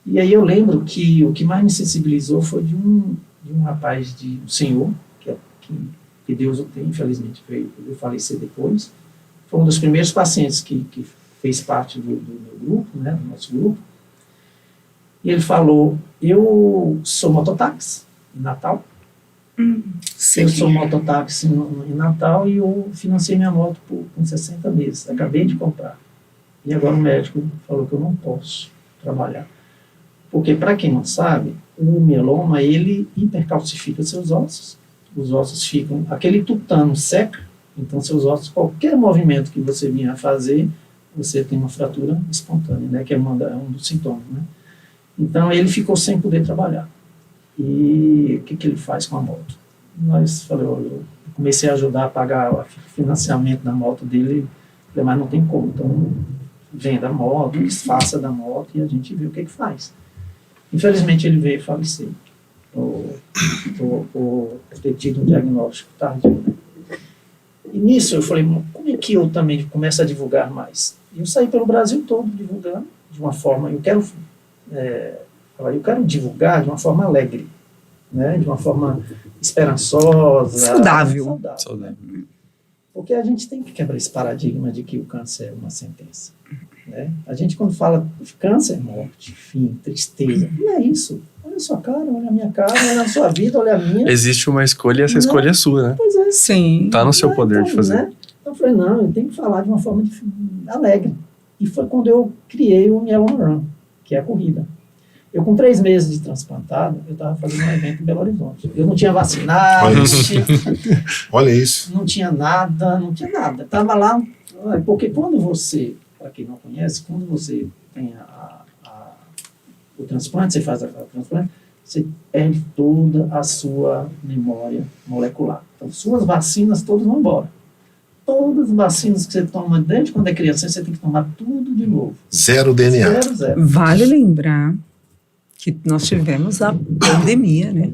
Speaker 3: E aí eu lembro que o que mais me sensibilizou foi de um rapaz, um senhor, que Deus o tem, infelizmente veio falecer depois. Foi um dos primeiros pacientes que fez parte do meu grupo, né, do nosso grupo. E ele falou, eu sou mototáxi em Natal. Eu sou mototáxi em Natal e eu financei minha moto com 60 meses. Acabei de comprar. E agora o médico falou que eu não posso trabalhar. Porque, para quem não sabe, o mieloma, ele hipercalcifica seus ossos. Os ossos ficam... Aquele tutano seca, então seus ossos, qualquer movimento que você vinha a fazer, você tem uma fratura espontânea, né? Que é um dos sintomas, né? Então, ele ficou sem poder trabalhar. E o que ele faz com a moto? Eu comecei a ajudar a pagar o financiamento da moto dele, falei, mas não tem como, então venda a moto, desfaça da moto e a gente vê o que faz. Infelizmente ele veio falecer, por ter tido um diagnóstico tardio, né? E nisso eu falei, como é que eu também começo a divulgar mais? E eu saí pelo Brasil todo divulgando de uma forma, eu quero divulgar de uma forma alegre, né? De uma forma esperançosa.
Speaker 1: Saudável.
Speaker 3: Porque a gente tem que quebrar esse paradigma de que o câncer é uma sentença. Né? A gente, quando fala câncer, morte, fim, tristeza, não é isso. Olha a sua cara, olha a minha cara, olha a sua vida, olha a minha.
Speaker 4: Existe uma escolha e essa escolha é sua, né?
Speaker 3: Pois é.
Speaker 1: Sim.
Speaker 4: Tá no seu poder de fazer.
Speaker 3: Né? Então eu falei, não, eu tenho que falar de uma forma alegre. E foi quando eu criei o Mieloma Run, que é a corrida. Eu, com 3 meses de transplantado, eu estava fazendo um evento em Belo Horizonte. Eu não tinha vacinado,
Speaker 5: Olha isso.
Speaker 3: Não tinha nada. Estava lá, porque quando você, para quem não conhece, quando você tem o transplante, você faz o transplante, você perde toda a sua memória molecular. Então, suas vacinas todas vão embora. Todas as vacinas que você toma desde quando é criança, você tem que tomar tudo de novo.
Speaker 5: Zero DNA.
Speaker 3: Zero.
Speaker 1: Vale lembrar que nós tivemos a pandemia, né,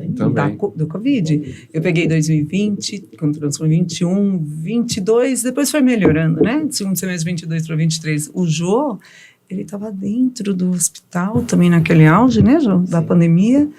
Speaker 1: do Covid. Eu peguei 2020, quando transformou 21, 22, depois foi melhorando, né, segundo semestre 22 para 23. O Jô, ele estava dentro do hospital também naquele auge, né, Jô, da pandemia,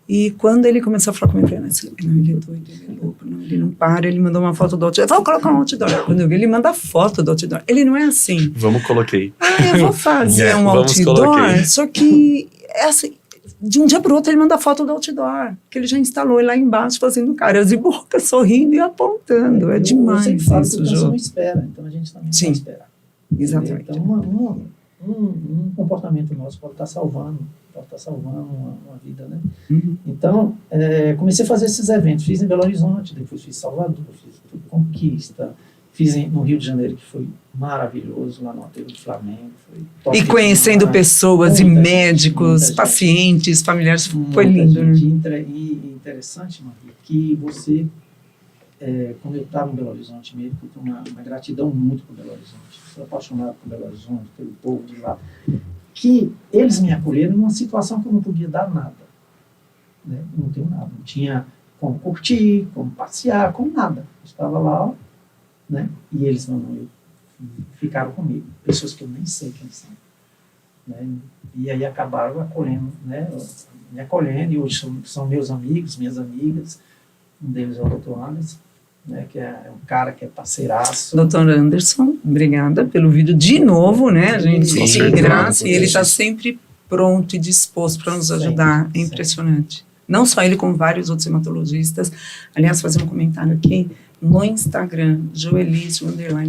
Speaker 1: e quando ele começou a falar comigo, eu falei, não, ele é doido, ele é louco, não, ele não para, ele mandou uma foto do outdoor, vou colocar um outdoor. Quando eu vi, ele manda foto do outdoor. Ele não é assim.
Speaker 4: Vamos, coloquei.
Speaker 1: Eu vou fazer um outdoor, só que é assim, de um dia para o outro ele manda foto do outdoor, que ele já instalou lá embaixo, fazendo caras e boca, sorrindo e apontando. É demais
Speaker 3: sempre falo
Speaker 1: isso,
Speaker 3: que o câncer
Speaker 1: Jô.
Speaker 3: não espera, então a gente também não vai esperar.
Speaker 1: Exatamente.
Speaker 3: Então, um comportamento nosso pode estar salvando uma vida, né?
Speaker 1: Uhum.
Speaker 3: Então, comecei a fazer esses eventos. Fiz em Belo Horizonte, depois fiz em Salvador, fiz Conquista, fiz no Rio de Janeiro, que foi maravilhoso, lá no Aterro do Flamengo. Foi top,
Speaker 1: E conhecendo pessoas e médicos, pacientes, familiares, foi lindo, né?
Speaker 3: E interessante, Maria, que você, quando eu estava em Belo Horizonte mesmo, eu tenho uma gratidão muito por Belo Horizonte. Sou apaixonado por Belo Horizonte, pelo povo de lá. Que eles me acolheram numa situação que eu não podia dar nada. Né? Eu não tenho nada. Não tinha como curtir, como passear, como nada. Eu estava lá, né? E eles ficaram comigo. Pessoas que eu nem sei quem são. Né? E aí acabaram acolhendo, né? Me acolhendo, e hoje são meus amigos, minhas amigas. Um deles é o Dr. Anderson, né? Que é um cara que é parceiraço.
Speaker 1: Dr. Anderson, obrigada pelo vídeo de novo, né? A gente tem graça, e ele está sempre pronto e disposto para nos ajudar. É impressionante. Não só ele, como vários outros hematologistas. Aliás, fazer um comentário aqui. No Instagram, Joelício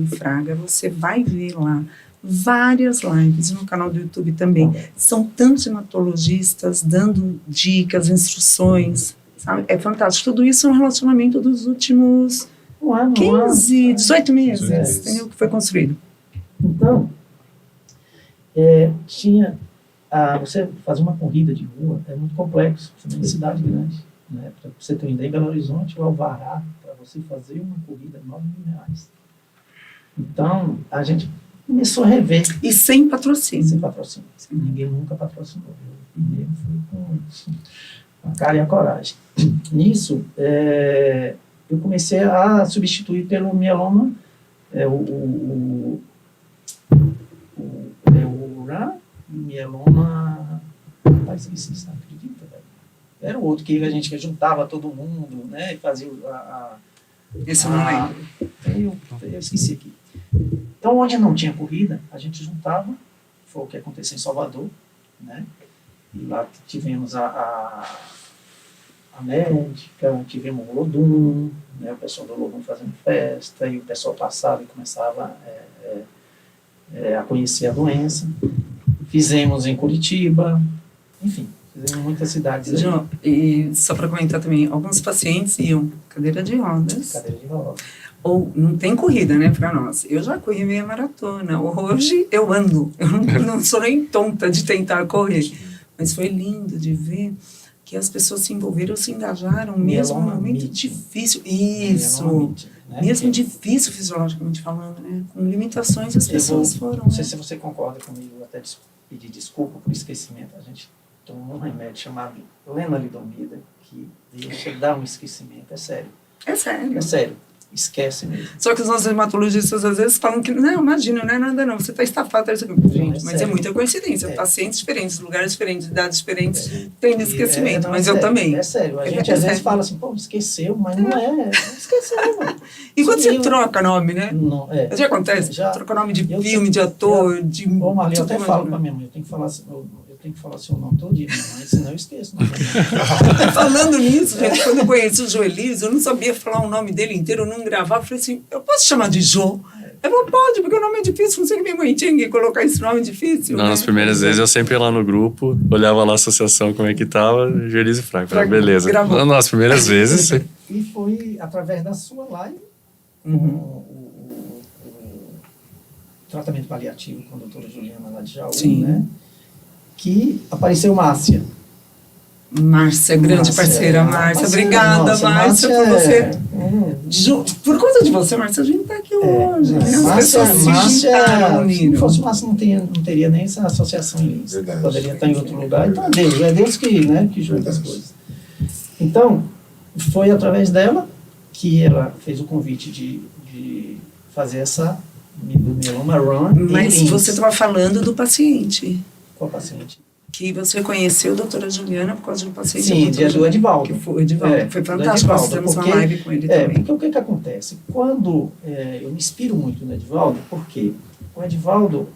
Speaker 1: _Fraga, você vai ver lá várias lives no canal do YouTube também. São tantos hematologistas dando dicas, instruções, sabe? É fantástico. Tudo isso é um relacionamento dos últimos 15, 18 meses, entendeu? Que foi construído.
Speaker 3: Então, você fazer uma corrida de rua é muito complexo, principalmente em cidade grande. Né? Para você ter uma ideia, em Belo Horizonte, o alvará para você fazer uma corrida é R$9.000. Então, a gente começou a rever.
Speaker 1: E sem patrocínio.
Speaker 3: Sem patrocínio. Ninguém nunca patrocinou. Eu primeiro fui com a cara e a coragem. Nisso, eu comecei a substituir pelo mieloma, o mieloma... Rapaz, esqueci, você não acredita, velho? Era o outro que a gente juntava todo mundo, né? E fazia
Speaker 1: Esse eu não lembro.
Speaker 3: Eu esqueci aqui. Então, onde não tinha corrida, a gente juntava, foi o que aconteceu em Salvador, né? E lá tivemos a médica, tivemos o Olodum, né? O pessoal do Olodum fazendo festa, e o pessoal passava e começava a conhecer a doença. Fizemos em Curitiba, enfim, fizemos em muitas cidades.
Speaker 1: João, e só para comentar também, alguns pacientes iam cadeira de rodas.
Speaker 3: Cadeira de rodas.
Speaker 1: Ou não tem corrida, né, para nós. Eu já corri meia maratona. Hoje eu ando. Eu não sou nem tonta de tentar correr. Mas foi lindo de ver que as pessoas se envolveram, se engajaram, mesmo num momento difícil. Isso. Né? Mesmo difícil fisiologicamente falando, né? Com limitações, as pessoas foram.
Speaker 3: Não sei se você concorda comigo, até pedir desculpa por esquecimento. A gente tomou um remédio chamado lenalidomida, que deixa dar um esquecimento. É sério.
Speaker 1: É sério.
Speaker 3: É sério. Esquece mesmo.
Speaker 1: Só que os nossos hematologistas às vezes falam que, não, imagina, não é nada não, você está estafado. Gente, mas é muita coincidência. Pacientes diferentes, lugares diferentes, idades diferentes, têm esquecimento, mas eu também.
Speaker 3: É sério, a gente às vezes fala assim, pô, esqueceu, mas não é, esqueceu, mano.
Speaker 1: E quando você troca nome, né?
Speaker 3: Não,
Speaker 1: já acontece? Já troca nome de filme, de ator, de...
Speaker 3: Bom, Marli, eu até falo pra minha mãe, eu tenho que falar seu nome todo dia, mas senão eu esqueço.
Speaker 1: Falando nisso, gente, quando eu conheci o Joelise, eu não sabia falar o nome dele inteiro, eu não gravava, eu falei assim, eu posso chamar de Jô? Eu não pode, porque o nome é difícil, não sei que minha mãe tinha que colocar esse nome difícil.
Speaker 4: Não,
Speaker 1: né?
Speaker 4: nas primeiras vezes eu sempre ia lá no grupo, olhava lá a associação, como é que tava, Joelise Fraga. Falei, beleza.
Speaker 1: Gravou.
Speaker 4: Nas primeiras vezes...
Speaker 3: E foi através da sua live, o tratamento paliativo com a doutora Juliana lá de Jaú, né? Que apareceu Márcia.
Speaker 1: Márcia, grande parceira, Márcia. Obrigada,
Speaker 3: nossa,
Speaker 1: Márcia, por você. Por conta de você, Márcia, a gente está aqui hoje.
Speaker 3: Márcia, se não fosse
Speaker 1: Márcia,
Speaker 3: não teria nem essa associação em Lins. Poderia estar em outro lugar. Então é Deus que junta as coisas. Então, foi através dela que ela fez o convite de fazer do Mieloma Run.
Speaker 1: Mas você estava falando do paciente.
Speaker 3: Qual paciente?
Speaker 1: Que você conheceu a doutora Juliana por causa do paciente.
Speaker 3: Sim, do Edivaldo.
Speaker 1: Que foi o Edivaldo. Foi fantástico, nós fizemos uma live com ele também.
Speaker 3: Porque o que acontece? Quando eu me inspiro muito no Edivaldo, porque o Edivaldo,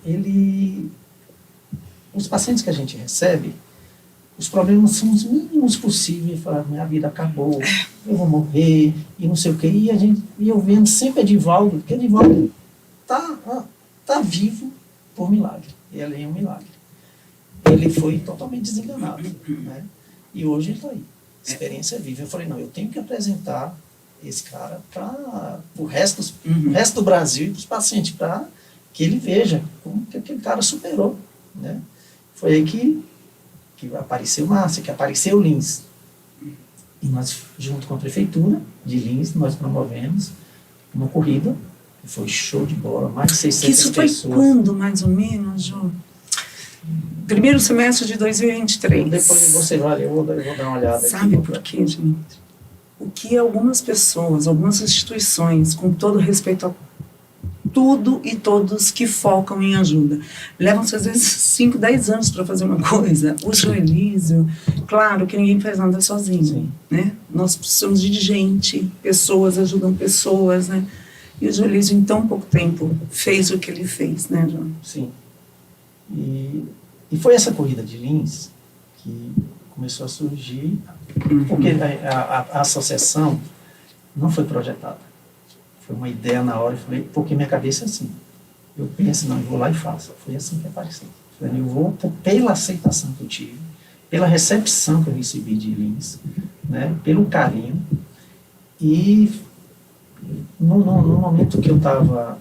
Speaker 3: os pacientes que a gente recebe, os problemas são os mínimos possíveis. Falar, minha vida acabou, eu vou morrer, e não sei o quê. E eu vendo sempre Edivaldo, porque Edivaldo tá vivo por milagre. Ele é um milagre. Ele foi totalmente desenganado, né? E hoje ele está aí. Experiência viva. Eu falei, não, eu tenho que apresentar esse cara para o resto do Brasil e para os pacientes, para que ele veja como que aquele cara superou, né? Foi aí que apareceu Márcia, que apareceu Lins. E nós, junto com a prefeitura de Lins, nós promovemos uma corrida, que foi show de bola, mais de 600 pessoas.
Speaker 1: Isso foi quando, mais ou menos, João? Primeiro semestre de 2023.
Speaker 3: Depois você vai, eu vou dar uma olhada.
Speaker 1: Sabe por quê, gente? O que algumas pessoas, algumas instituições, com todo respeito a tudo e todos que focam em ajuda, levam às vezes 5, 10 anos para fazer uma coisa. O Joelísio, claro que ninguém faz nada sozinho, né? Nós precisamos de gente, pessoas ajudam pessoas, né? E o Joelísio, em tão pouco tempo, fez o que ele fez, né, João?
Speaker 3: Sim. E foi essa corrida de Lins que começou a surgir, porque a associação não foi projetada. Foi uma ideia na hora, porque minha cabeça é assim. eu penso, não, eu vou lá e faço. Foi assim que apareceu. Eu vou pela aceitação que eu tive, pela recepção que eu recebi de Lins, né, pelo carinho, e no momento que eu estava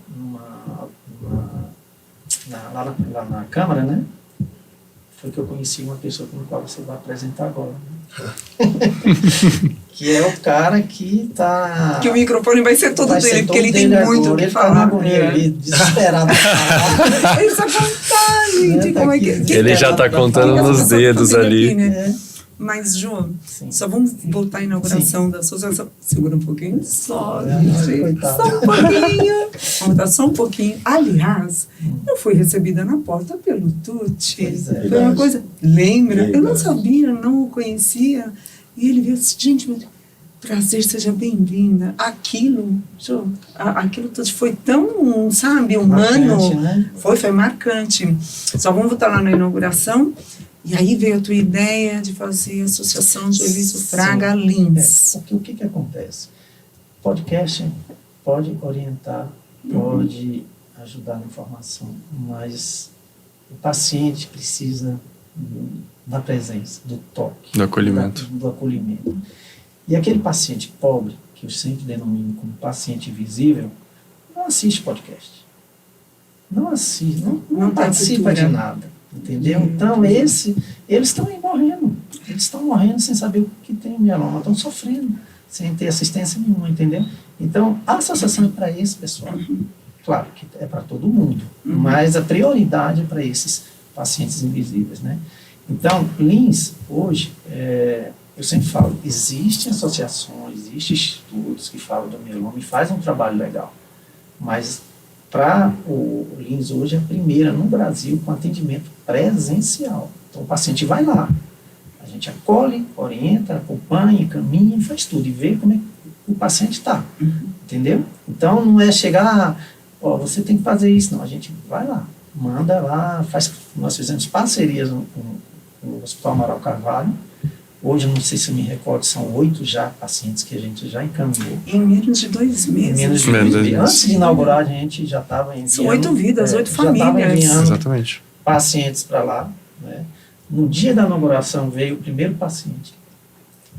Speaker 3: lá na Câmara, né, foi que eu conheci uma pessoa com a qual você vai apresentar agora. Que é o cara que está...
Speaker 1: Que o microfone vai ser todo dele, porque ele tem muito o que falar.
Speaker 3: Ele desesperado.
Speaker 1: Ele só contar, gente, como é que...
Speaker 4: Ele já está contando nos dedos ali.
Speaker 1: Aqui, né? Mas, Jô, só vamos voltar à inauguração da associação. Segura um pouquinho. Só, gente. Só um pouquinho. Vamos voltar só um pouquinho. Aliás, eu fui recebida na porta pelo Tuti. Foi uma coisa... Lembra? Eu não sabia, não o conhecia. E ele veio assim, gente, meu prazer, seja bem-vinda. Aquilo, Jô, aquilo Tuti foi tão, sabe, humano.
Speaker 3: Marcante, né?
Speaker 1: Foi marcante. Só vamos voltar lá na inauguração. E aí veio a tua ideia de fazer a Associação de Elísio Fraga Lins.
Speaker 3: Porque o que acontece? Podcast pode orientar, pode ajudar na informação, mas o paciente precisa da presença, do toque,
Speaker 4: do acolhimento.
Speaker 3: Do acolhimento. E aquele paciente pobre, que eu sempre denomino como paciente invisível, não assiste podcast. Não assiste, não participa de nada. Entendeu? Então, eles estão aí morrendo. Eles estão morrendo sem saber o que tem mieloma. Estão sofrendo, sem ter assistência nenhuma, entendeu? Então, a associação é para esse pessoal. Claro que é para todo mundo, mas a prioridade é para esses pacientes invisíveis, né? Então, Lins, hoje, eu sempre falo, existem associações, existem estudos que falam do mieloma e fazem um trabalho legal, mas para o Lins hoje é a primeira no Brasil com atendimento presencial. Então o paciente vai lá, a gente acolhe, orienta, acompanha, caminha, faz tudo e vê como é que o paciente está, entendeu? Então não é chegar, você tem que fazer isso, não, a gente vai lá, manda lá, nós fizemos parcerias com o Hospital Amaral Carvalho. Hoje, não sei se eu me recordo, são 8 já pacientes que a gente já encaminhou.
Speaker 1: Em menos de 2 meses.
Speaker 3: Menos de 2 meses. Antes de inaugurar, a gente já estava enviando...
Speaker 1: São 8 vidas, 8 famílias.
Speaker 3: Já estava enviando
Speaker 4: Exatamente.
Speaker 3: pacientes para lá. Né? No dia da inauguração veio o primeiro paciente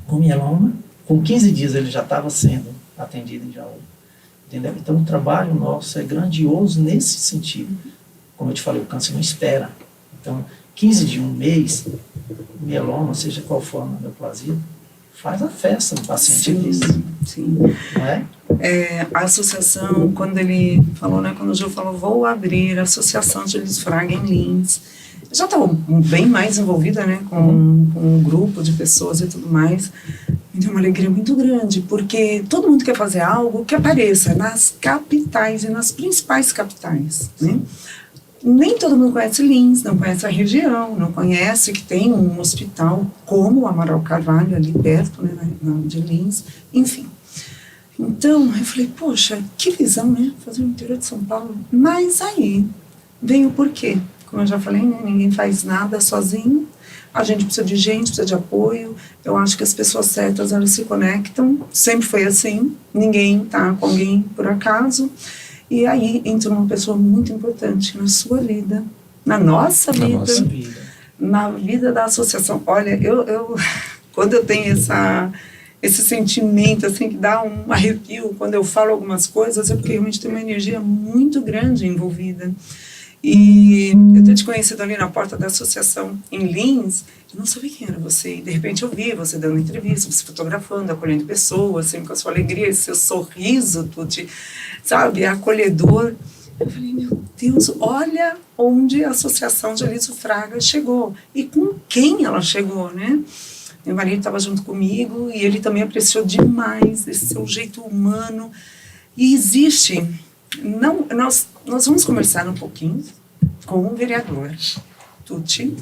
Speaker 3: com mieloma. Com 15 dias ele já estava sendo atendido em Jaú. Entendeu? Então o trabalho nosso é grandioso nesse sentido. Como eu te falei, o câncer não espera. Então, 15 de um mês, mieloma, seja qual for a neoplasia, faz a festa do paciente desse.
Speaker 1: Sim.
Speaker 3: Não é?
Speaker 1: A associação, quando ele falou, né, quando o Gil falou, vou abrir a Associação de Elísio Fraga em Lins, eu já estava bem mais envolvida, né, com um grupo de pessoas e tudo mais. Me deu uma alegria muito grande, porque todo mundo quer fazer algo que apareça nas capitais e nas principais capitais, né? Nem todo mundo conhece Lins, não conhece a região, não conhece que tem um hospital como o Amaral Carvalho, ali perto, né, de Lins, enfim. Então, eu falei, poxa, que visão, né, fazer no interior de São Paulo. Mas aí vem o porquê. Como eu já falei, né, ninguém faz nada sozinho, a gente precisa de gente, precisa de apoio. Eu acho que as pessoas certas, elas se conectam, sempre foi assim, ninguém tá com alguém por acaso. E aí entra uma pessoa muito importante na sua vida, na nossa vida, na vida da associação. Olha, eu quando eu tenho esse sentimento, assim, que dá um arrepio quando eu falo algumas coisas, é porque realmente tem uma energia muito grande envolvida. E eu ter te conhecido ali na porta da associação em Lins, eu não sabia quem era você. E de repente eu vi você dando entrevista, você fotografando, acolhendo pessoas, sempre com a sua alegria, esse seu sorriso, tudo, sabe, acolhedor. Eu falei, meu Deus, olha onde a Associação de Elísio Fraga chegou. E com quem ela chegou, né? Meu marido estava junto comigo e ele também apreciou demais esse seu jeito humano. E existe... Não, nós vamos conversar um pouquinho com o vereador Tuti,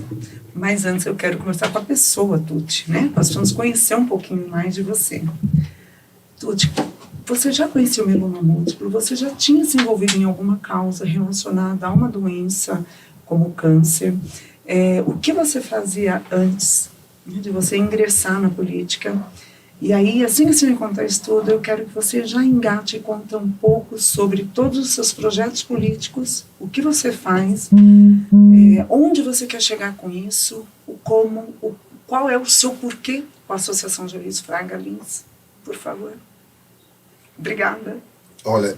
Speaker 1: mas antes eu quero conversar com a pessoa Tuti, né? Nós vamos conhecer um pouquinho mais de você. Tuti, você já conhecia o mieloma múltiplo? Você já tinha se envolvido em alguma causa relacionada a uma doença como o câncer? O que você fazia antes, né, de você ingressar na política? E aí, assim que você me contar isso tudo, eu quero que você já engate e conta um pouco sobre todos os seus projetos políticos, o que você faz, onde você quer chegar com isso, qual é o seu porquê com a Associação Juiz Fraga Lins, por favor. Obrigada.
Speaker 5: Olha,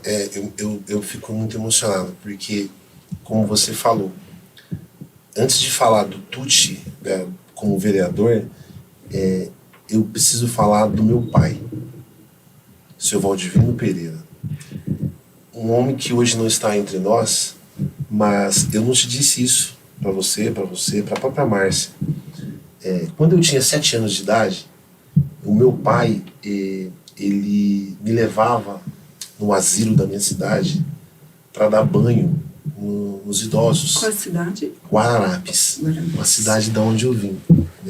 Speaker 5: eu fico muito emocionado, porque, como você falou, antes de falar do Tuti, né, como vereador, eu preciso falar do meu pai, seu Valdivino Pereira. Um homem que hoje não está entre nós, mas eu não te disse isso para você, para a própria Márcia. Quando eu tinha 7 anos de idade, o meu pai, ele me levava no asilo da minha cidade para dar banho nos idosos.
Speaker 1: Qual a cidade?
Speaker 5: Guararapes, uma cidade de onde eu vim.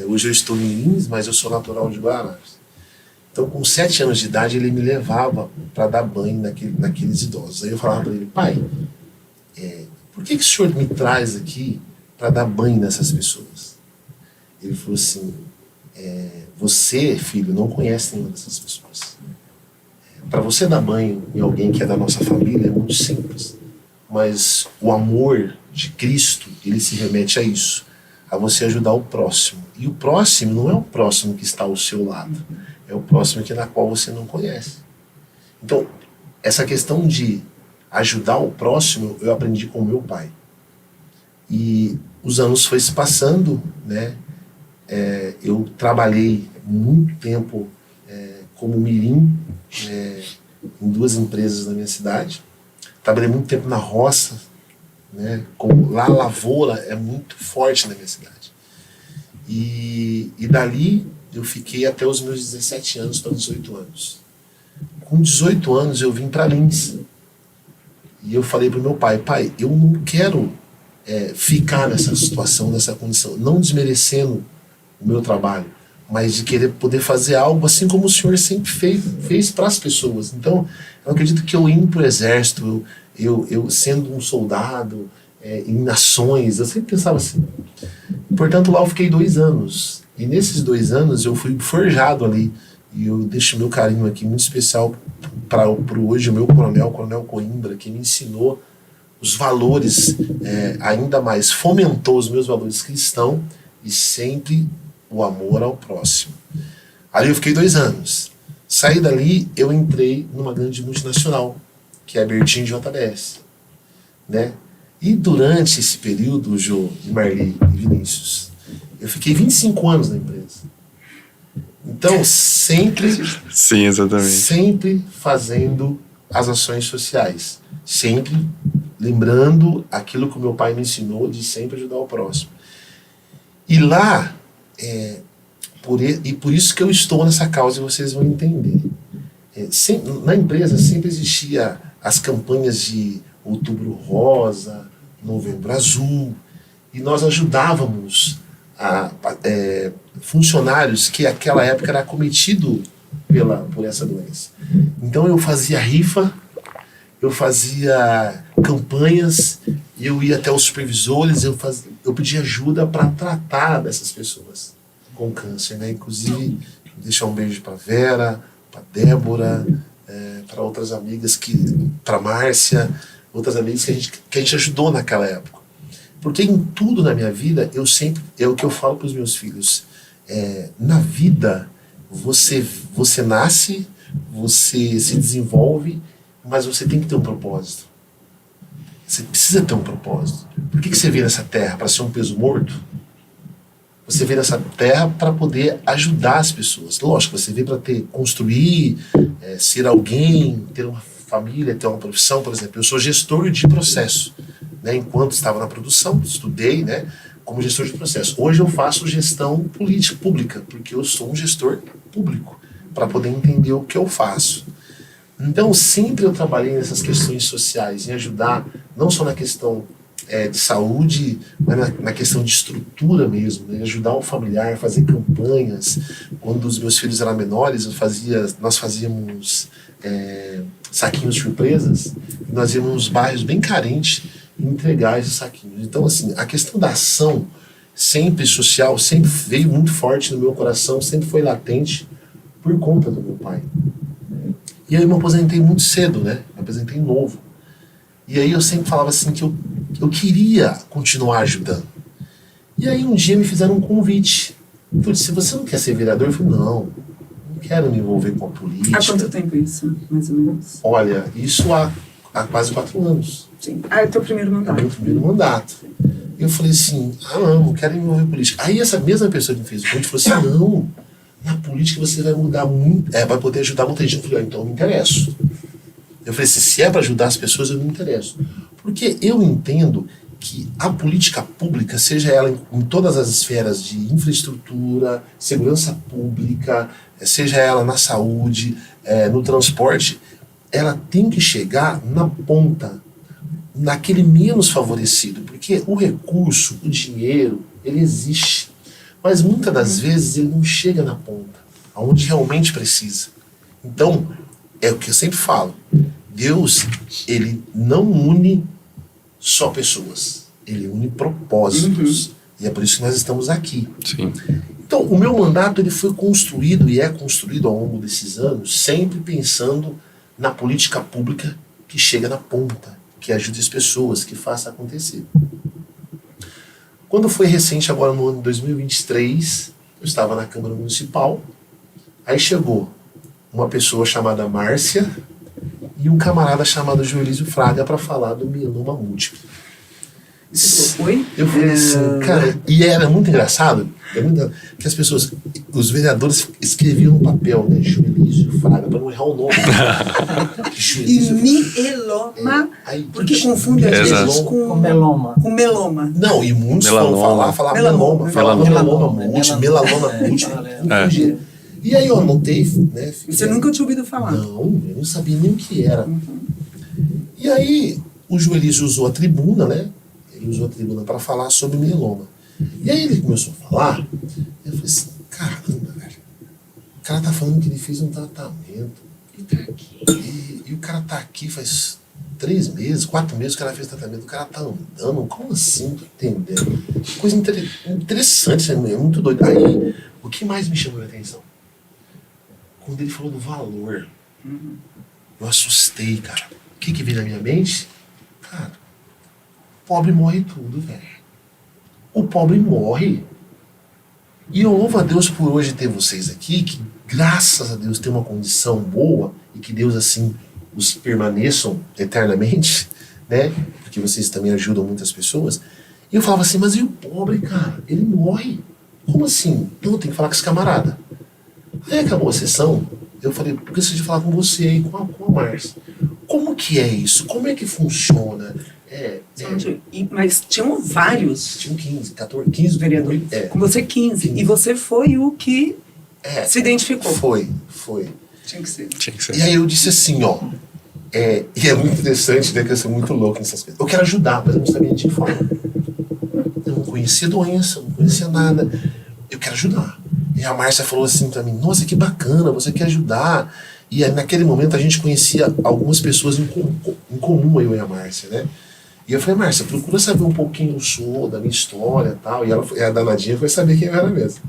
Speaker 5: Hoje eu estou em Lins, mas eu sou natural de Guararapes. Então, com 7 anos de idade, ele me levava para dar banho naqueles idosos. Aí eu falava para ele: pai, por que o senhor me traz aqui para dar banho nessas pessoas? Ele falou assim: você, filho, não conhece nenhuma dessas pessoas. Para você dar banho em alguém que é da nossa família é muito simples. Mas o amor de Cristo, ele se remete a isso, a você ajudar o próximo. E o próximo não é o próximo que está ao seu lado, é o próximo na qual você não conhece. Então, essa questão de ajudar o próximo, eu aprendi com o meu pai. E os anos foi se passando, né? Eu trabalhei muito tempo como mirim em 2 empresas na minha cidade. Trabalhei muito tempo na roça, né? Lá a lavoura é muito forte na minha cidade. E dali eu fiquei até os meus 17 anos para 18 anos. Com 18 anos eu vim para Lins. E eu falei para o meu pai: pai, eu não quero ficar nessa situação, nessa condição, não desmerecendo o meu trabalho, mas de querer poder fazer algo assim como o senhor sempre fez para as pessoas. Então, eu acredito que eu indo para o exército, eu sendo um soldado, em nações, eu sempre pensava assim. Portanto, lá eu fiquei 2 anos. E nesses 2 anos eu fui forjado ali. E eu deixo meu carinho aqui muito especial para hoje o meu coronel, o Coronel Coimbra, que me ensinou os valores, ainda mais fomentou os meus valores cristãos e sempre o amor ao próximo. Ali eu fiquei 2 anos. Saí dali, eu entrei numa grande multinacional, que é a Bertin JBS, né? E durante esse período, Jô, Marli e Vinícius, eu fiquei 25 anos na empresa. Então, sempre...
Speaker 4: Sim, exatamente.
Speaker 5: Sempre fazendo as ações sociais. Sempre lembrando aquilo que o meu pai me ensinou de sempre ajudar o próximo. E lá... por isso que eu estou nessa causa, e vocês vão entender. Na empresa sempre existia as campanhas de Outubro Rosa, Novembro Azul, e nós ajudávamos funcionários que naquela época era acometido por essa doença. Então eu fazia rifa, eu fazia campanhas, eu ia até os supervisores, eu pedia ajuda para tratar dessas pessoas com câncer, né? Inclusive, deixar um beijo para Vera, para Débora, para outras amigas, para Márcia, outras amigas que a gente ajudou naquela época. Porque em tudo na minha vida, é o que eu falo para os meus filhos, na vida, você nasce, você se desenvolve, mas você tem que ter um propósito. Você precisa ter um propósito. Por que você veio nessa terra? Para ser um peso morto? Você veio nessa terra para poder ajudar as pessoas. Lógico, você veio para construir, ser alguém, ter uma família, ter uma profissão. Por exemplo, eu sou gestor de processo, né? Enquanto estava na produção, estudei, né, como gestor de processo. Hoje eu faço gestão pública, porque eu sou um gestor público, para poder entender o que eu faço. Então, sempre eu trabalhei nessas questões sociais, em ajudar, não só na questão de saúde, mas na questão de estrutura mesmo, né? Ajudar o familiar, fazer campanhas. Quando os meus filhos eram menores, nós fazíamos saquinhos surpresas, e nós íamos nos bairros bem carentes e entregar esses saquinhos. Então, assim, a questão da ação, sempre social, sempre veio muito forte no meu coração, sempre foi latente, por conta do meu pai. E aí eu me aposentei muito cedo, né? Me aposentei novo. E aí eu sempre falava assim que eu queria continuar ajudando. E aí um dia me fizeram um convite. Eu disse, você não quer ser vereador? Eu falei, não quero me envolver com a política.
Speaker 1: Há quanto tempo isso, mais ou menos?
Speaker 5: Olha, isso há quase 4 anos.
Speaker 1: Sim. É teu primeiro mandato.
Speaker 5: Meu primeiro mandato. Eu falei assim, não quero me envolver em política. Aí essa mesma pessoa que me fez o convite falou assim, não, na política você vai mudar muito, vai poder ajudar muita gente. Eu falei, então eu me interesso. Eu falei assim, se é para ajudar as pessoas, eu me interesso. Porque eu entendo que a política pública, seja ela em todas as esferas de infraestrutura, segurança pública, seja ela na saúde, no transporte, ela tem que chegar na ponta, naquele menos favorecido, porque o recurso, o dinheiro, ele existe, mas muitas das vezes ele não chega na ponta, aonde realmente precisa. Então, é o que eu sempre falo, Deus, ele não une só pessoas, ele une propósitos, e é por isso que nós estamos aqui.
Speaker 4: Sim.
Speaker 5: Então, o meu mandato ele foi construído e é construído ao longo desses anos, sempre pensando na política pública que chega na ponta, que ajude as pessoas, que faça acontecer. Quando foi recente, agora no ano de 2023, eu estava na Câmara Municipal, aí chegou uma pessoa chamada Márcia e um camarada chamado Joelísio Fraga para falar do mieloma múltiplo.
Speaker 1: Foi?
Speaker 5: Eu falei assim, cara, e era muito engraçado, que as pessoas, os vereadores escreviam no papel, né, Joelísio Fraga, para não errar o nome.
Speaker 1: E mieloma, porque confunde às vezes com meloma. Com meloma.
Speaker 5: Não, e muitos
Speaker 4: melanoma.
Speaker 5: falavam meloma, melanoma múltiplo, melanoma múltiplo. E aí eu anotei, né?
Speaker 1: Você nunca tinha ouvido falar?
Speaker 5: Não, eu não sabia nem o que era. E aí o Joelísio usou a tribuna, né? Ele usou a tribuna para falar sobre mieloma. E aí ele começou a falar, eu falei assim, caramba, velho. O cara tá falando que ele fez um tratamento. E tá aqui. E o cara tá aqui faz 3 meses, 4 meses que o cara fez tratamento. O cara tá andando. Como assim? Não tô entendendo. Coisa interessante, é muito doido. Aí, o que mais me chamou a atenção? Quando ele falou do valor, eu assustei, cara. O que veio na minha mente? Cara, o pobre morre tudo, velho. O pobre morre. E eu louvo a Deus por hoje ter vocês aqui, que graças a Deus tem uma condição boa e que Deus assim os permaneçam eternamente, né? Porque vocês também ajudam muitas pessoas. E eu falava assim, mas e o pobre, cara? Ele morre. Como assim? Não, tem que falar com esse camarada. Aí acabou a sessão, eu falei, eu preciso de falar com você e com a Márcia. Como que é isso? Como é que funciona?
Speaker 1: Mas tinham vários.
Speaker 5: Tinham 15
Speaker 1: vereadores. Com você 15. E você foi o que se identificou.
Speaker 5: Foi.
Speaker 1: Tinha que ser.
Speaker 5: E aí eu disse assim, ó. E é muito interessante, né? Que eu sou muito louco nessas coisas. Eu quero ajudar, mas eu não sabia de que forma. Eu não conhecia doença, não conhecia nada. Eu quero ajudar. E a Márcia falou assim pra mim, nossa, que bacana, você quer ajudar. E aí, naquele momento a gente conhecia algumas pessoas em comum, eu e a Márcia, né? E eu falei, Márcia, procura saber um pouquinho da minha história e tal. E ela, a danadinha foi saber quem eu era mesmo.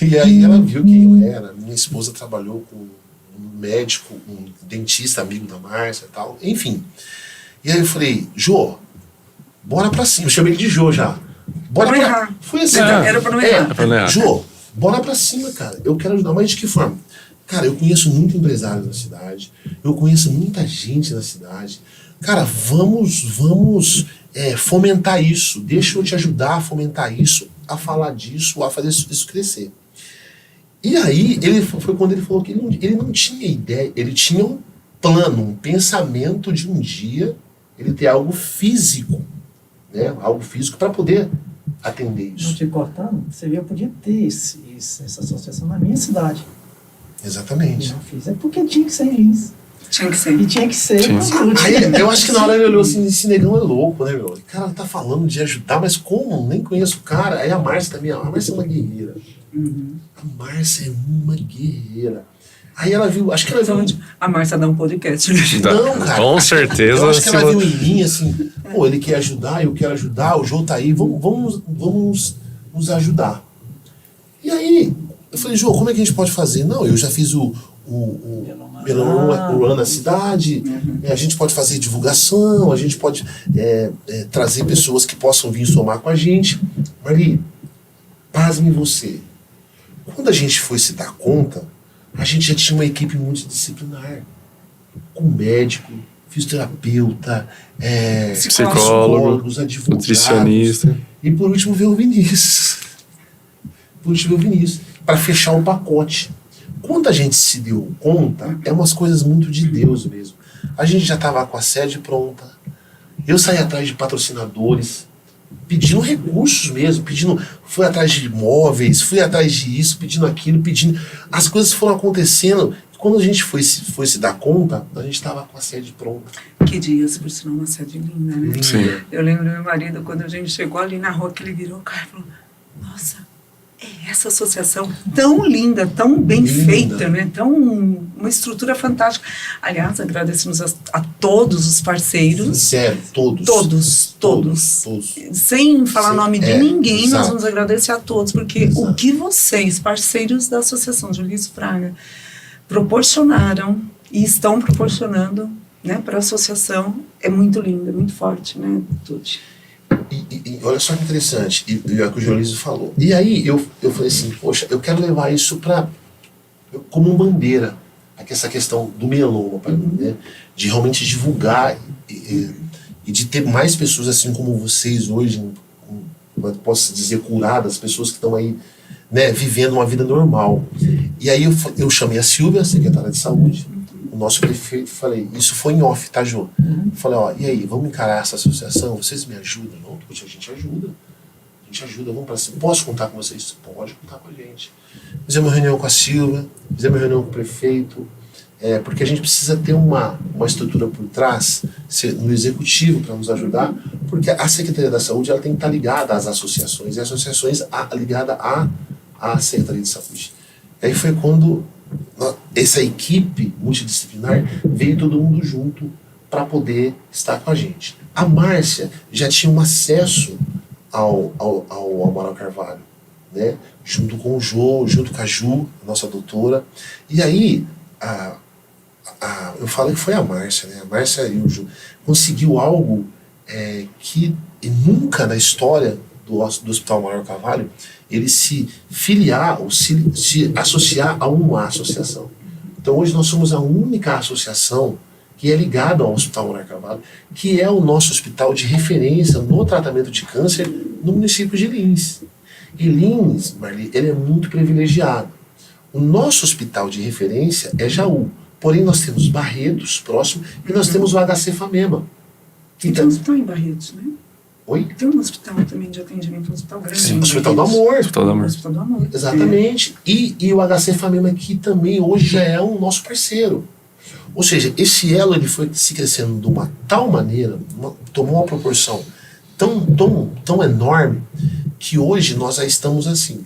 Speaker 5: E aí ela viu quem eu era. Minha esposa trabalhou com um médico, um dentista amigo da Márcia e tal. Enfim. E aí eu falei, Jô, bora pra cima. Eu chamei ele de Jô já. Bora pra errar. Foi assim.
Speaker 1: Era pra não errar.
Speaker 5: Jô, bora pra cima, cara. Eu quero ajudar. Mas de que forma? Cara, eu conheço muito empresário na cidade. Eu conheço muita gente na cidade. Cara, vamos fomentar isso. Deixa eu te ajudar a fomentar isso, a falar disso, a fazer isso crescer. E aí, foi quando ele falou que ele não tinha ideia, ele tinha um plano, um pensamento de um dia ele ter algo físico, né? Algo físico para poder atender isso.
Speaker 3: Não te cortando, você viu, eu podia ter essa associação na minha cidade.
Speaker 5: Exatamente.
Speaker 3: Eu não fiz, porque tinha que ser em Lins.
Speaker 1: Tinha que ser.
Speaker 3: E tinha que ser.
Speaker 5: Aí, eu acho que na hora ele olhou assim, esse negão é louco, né, meu? O cara tá falando de ajudar, mas como? Nem conheço o cara. Aí a Márcia também, a Márcia é uma guerreira. A Márcia é uma guerreira. Aí ela viu, acho que ela viu...
Speaker 1: A Márcia dá um podcast.
Speaker 5: Não, cara.
Speaker 4: Com certeza.
Speaker 5: Eu acho que ela viu em mim, assim, pô, ele quer ajudar, eu quero ajudar, o Jô tá aí, vamos nos ajudar. E aí, Eu falei, Jô, como é que a gente pode fazer? Não, eu já fiz o Meloma Run na cidade, a gente pode fazer divulgação, a gente pode trazer pessoas que possam vir somar com a gente. Marli, pasme você. Quando a gente foi se dar conta, a gente já tinha uma equipe multidisciplinar, com médico, fisioterapeuta, psicólogos, advogados,
Speaker 4: nutricionista.
Speaker 5: E por último veio o Vinícius. Para fechar o pacote. Quando a gente se deu conta, é umas coisas muito de Deus mesmo. A gente já estava com a sede pronta. Eu saí atrás de patrocinadores, pedindo recursos mesmo, fui atrás de imóveis, fui atrás disso, pedindo aquilo, As coisas foram acontecendo. Quando a gente foi se dar conta, a gente estava com a sede pronta.
Speaker 1: Que dias, por sinal, uma sede linda, né?
Speaker 4: Sim.
Speaker 1: Eu lembro do meu marido, quando a gente chegou ali na rua, que ele virou o cara e falou, nossa, é essa associação tão linda, tão bem feita, né? Uma estrutura fantástica. Aliás, agradecemos a todos os parceiros.
Speaker 5: Sério,
Speaker 1: Todos. Sem falar nome de ninguém, nós vamos agradecer a todos, porque o que vocês, parceiros da Associação de Ulisses Fraga, proporcionaram e estão proporcionando, né, para a associação é muito lindo, é muito forte, né, Tuti?
Speaker 5: E olha só que interessante, e é o que o Jolísio falou. E aí eu falei assim, poxa, eu quero levar isso como bandeira, essa questão do mieloma, para mim, né, de realmente divulgar e de ter mais pessoas assim como vocês hoje, posso dizer, curadas, pessoas que estão aí, né, vivendo uma vida normal. E aí eu chamei a Silvia, secretária de saúde, o nosso prefeito, falei, isso foi em off, tá, Jô? Falei, ó, e aí, vamos encarar essa associação? Vocês me ajudam? Não, a gente ajuda, vamos para cima. Posso contar com vocês? Pode contar com a gente. Fizemos uma reunião com a Silvia, fizemos uma reunião com o prefeito, porque a gente precisa ter uma estrutura por trás, no executivo, para nos ajudar, porque a Secretaria da Saúde ela tem que estar ligada às associações, e as associações ligadas à Secretaria de Saúde. Aí foi quando essa equipe multidisciplinar veio todo mundo junto para poder estar com a gente. A Márcia já tinha um acesso ao Amaral Carvalho, né? Junto com o Jô, junto com a Ju, nossa doutora. E aí, eu falo que foi a Márcia, né? A Márcia e o Jô conseguiu algo que nunca na história do Hospital Amaral Carvalho ele se filiar ou se associar a uma associação. Então hoje nós somos a única associação que é ligada ao Hospital Amaral Carvalho, que é o nosso hospital de referência no tratamento de câncer no município de Lins. E Lins, Marli, ele é muito privilegiado. O nosso hospital de referência é Jaú, porém nós temos Barretos próximo e nós temos o HC Famema.
Speaker 1: Tem um hospital em Barretos, né?
Speaker 5: Oi?
Speaker 1: Tem um hospital também de atendimento, um hospital grande.
Speaker 5: Sim, Hospital do Amor.
Speaker 1: Hospital do Amor.
Speaker 5: Exatamente. E o HC Famema que também hoje já é o nosso parceiro. Ou seja, esse elo ele foi se crescendo de uma tal maneira, tomou uma proporção tão enorme, que hoje nós já estamos assim.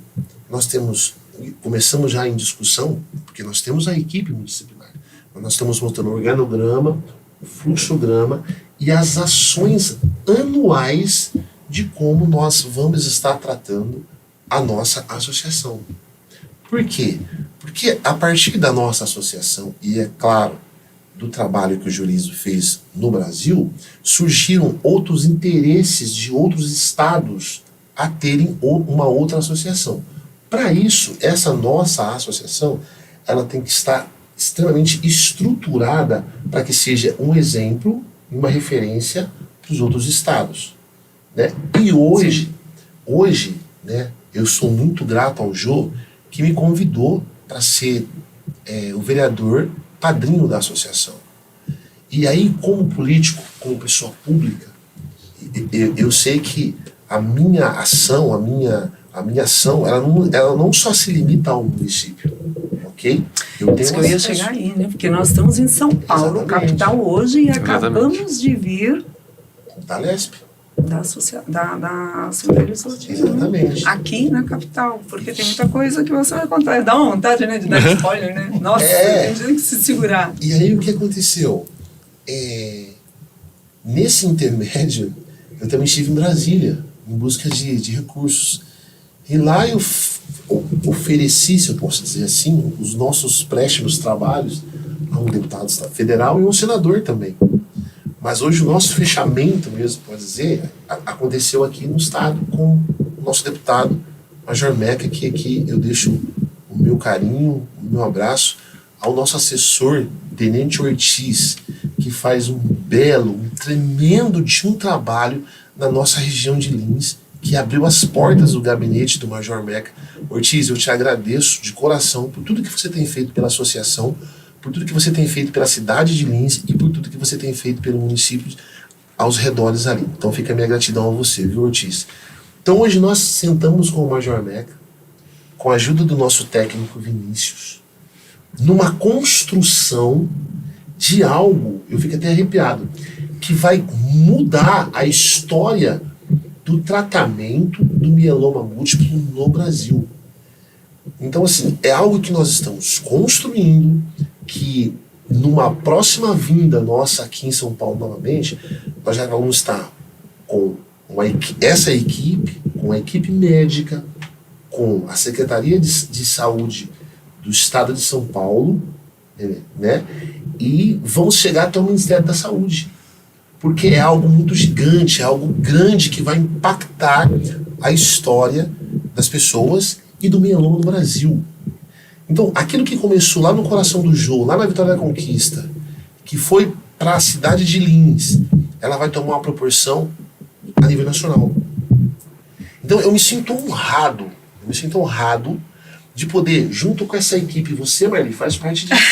Speaker 5: Começamos já em discussão, porque nós temos a equipe multidisciplinar. Nós estamos montando o organograma, o fluxograma e as ações anuais de como nós vamos estar tratando a nossa associação. Por quê? Porque a partir da nossa associação, e é claro, do trabalho que o Jolísio fez no Brasil, surgiram outros interesses de outros estados a terem uma outra associação. Para isso, essa nossa associação, ela tem que estar extremamente estruturada para que seja um exemplo, uma referência para os outros estados, né? E hoje, né, eu sou muito grato ao Jô, que me convidou para ser o vereador padrinho da associação. E aí, como político, como pessoa pública, eu sei que a minha ação, ela não só se limita ao município, ok? Eu
Speaker 1: ia chegar aí, né? Porque nós estamos em São Paulo, exatamente, capital hoje, e acabamos de vir
Speaker 5: da LESP.
Speaker 1: Da Assembleia Legislativa.
Speaker 5: Exatamente.
Speaker 1: Né? Aqui na capital, porque tem muita coisa que você vai contar. Dá uma vontade, né, de dar spoiler, né? Nossa, a gente tem que se segurar.
Speaker 5: E aí o que aconteceu? Nesse intermédio, eu também estive em Brasília, em busca de recursos. E lá eu ofereci, se eu posso dizer assim, os nossos préstimos trabalhos a um deputado federal e um senador também. Mas hoje o nosso fechamento mesmo, pode dizer, aconteceu aqui no estado com o nosso deputado Major Meca, que aqui eu deixo o meu carinho, o meu abraço ao nosso assessor, Tenente Ortiz, que faz um tremendo de um trabalho na nossa região de Lins, que abriu as portas do gabinete do Major Meca. Ortiz, eu te agradeço de coração por tudo que você tem feito pela associação, por tudo que você tem feito pela cidade de Lins e por tudo que você tem feito pelo município aos redores ali. Então fica a minha gratidão a você, viu, Ortiz? Então hoje nós sentamos com o Major Meca, com a ajuda do nosso técnico Vinícius, numa construção de algo, eu fico até arrepiado, que vai mudar a história do tratamento do mieloma múltiplo no Brasil. Então, assim, é algo que nós estamos construindo, que numa próxima vinda nossa aqui em São Paulo novamente, nós já vamos estar com essa equipe, com a equipe médica, com a Secretaria de Saúde do Estado de São Paulo, né? E vamos chegar até o Ministério da Saúde. Porque é algo muito gigante, é algo grande que vai impactar a história das pessoas e do mieloma no Brasil. Então, aquilo que começou lá no coração do Jô, lá na Vitória da Conquista, que foi para a cidade de Lins, ela vai tomar uma proporção a nível nacional. Então, eu me sinto honrado de poder, junto com essa equipe, você, Marli, faz parte disso.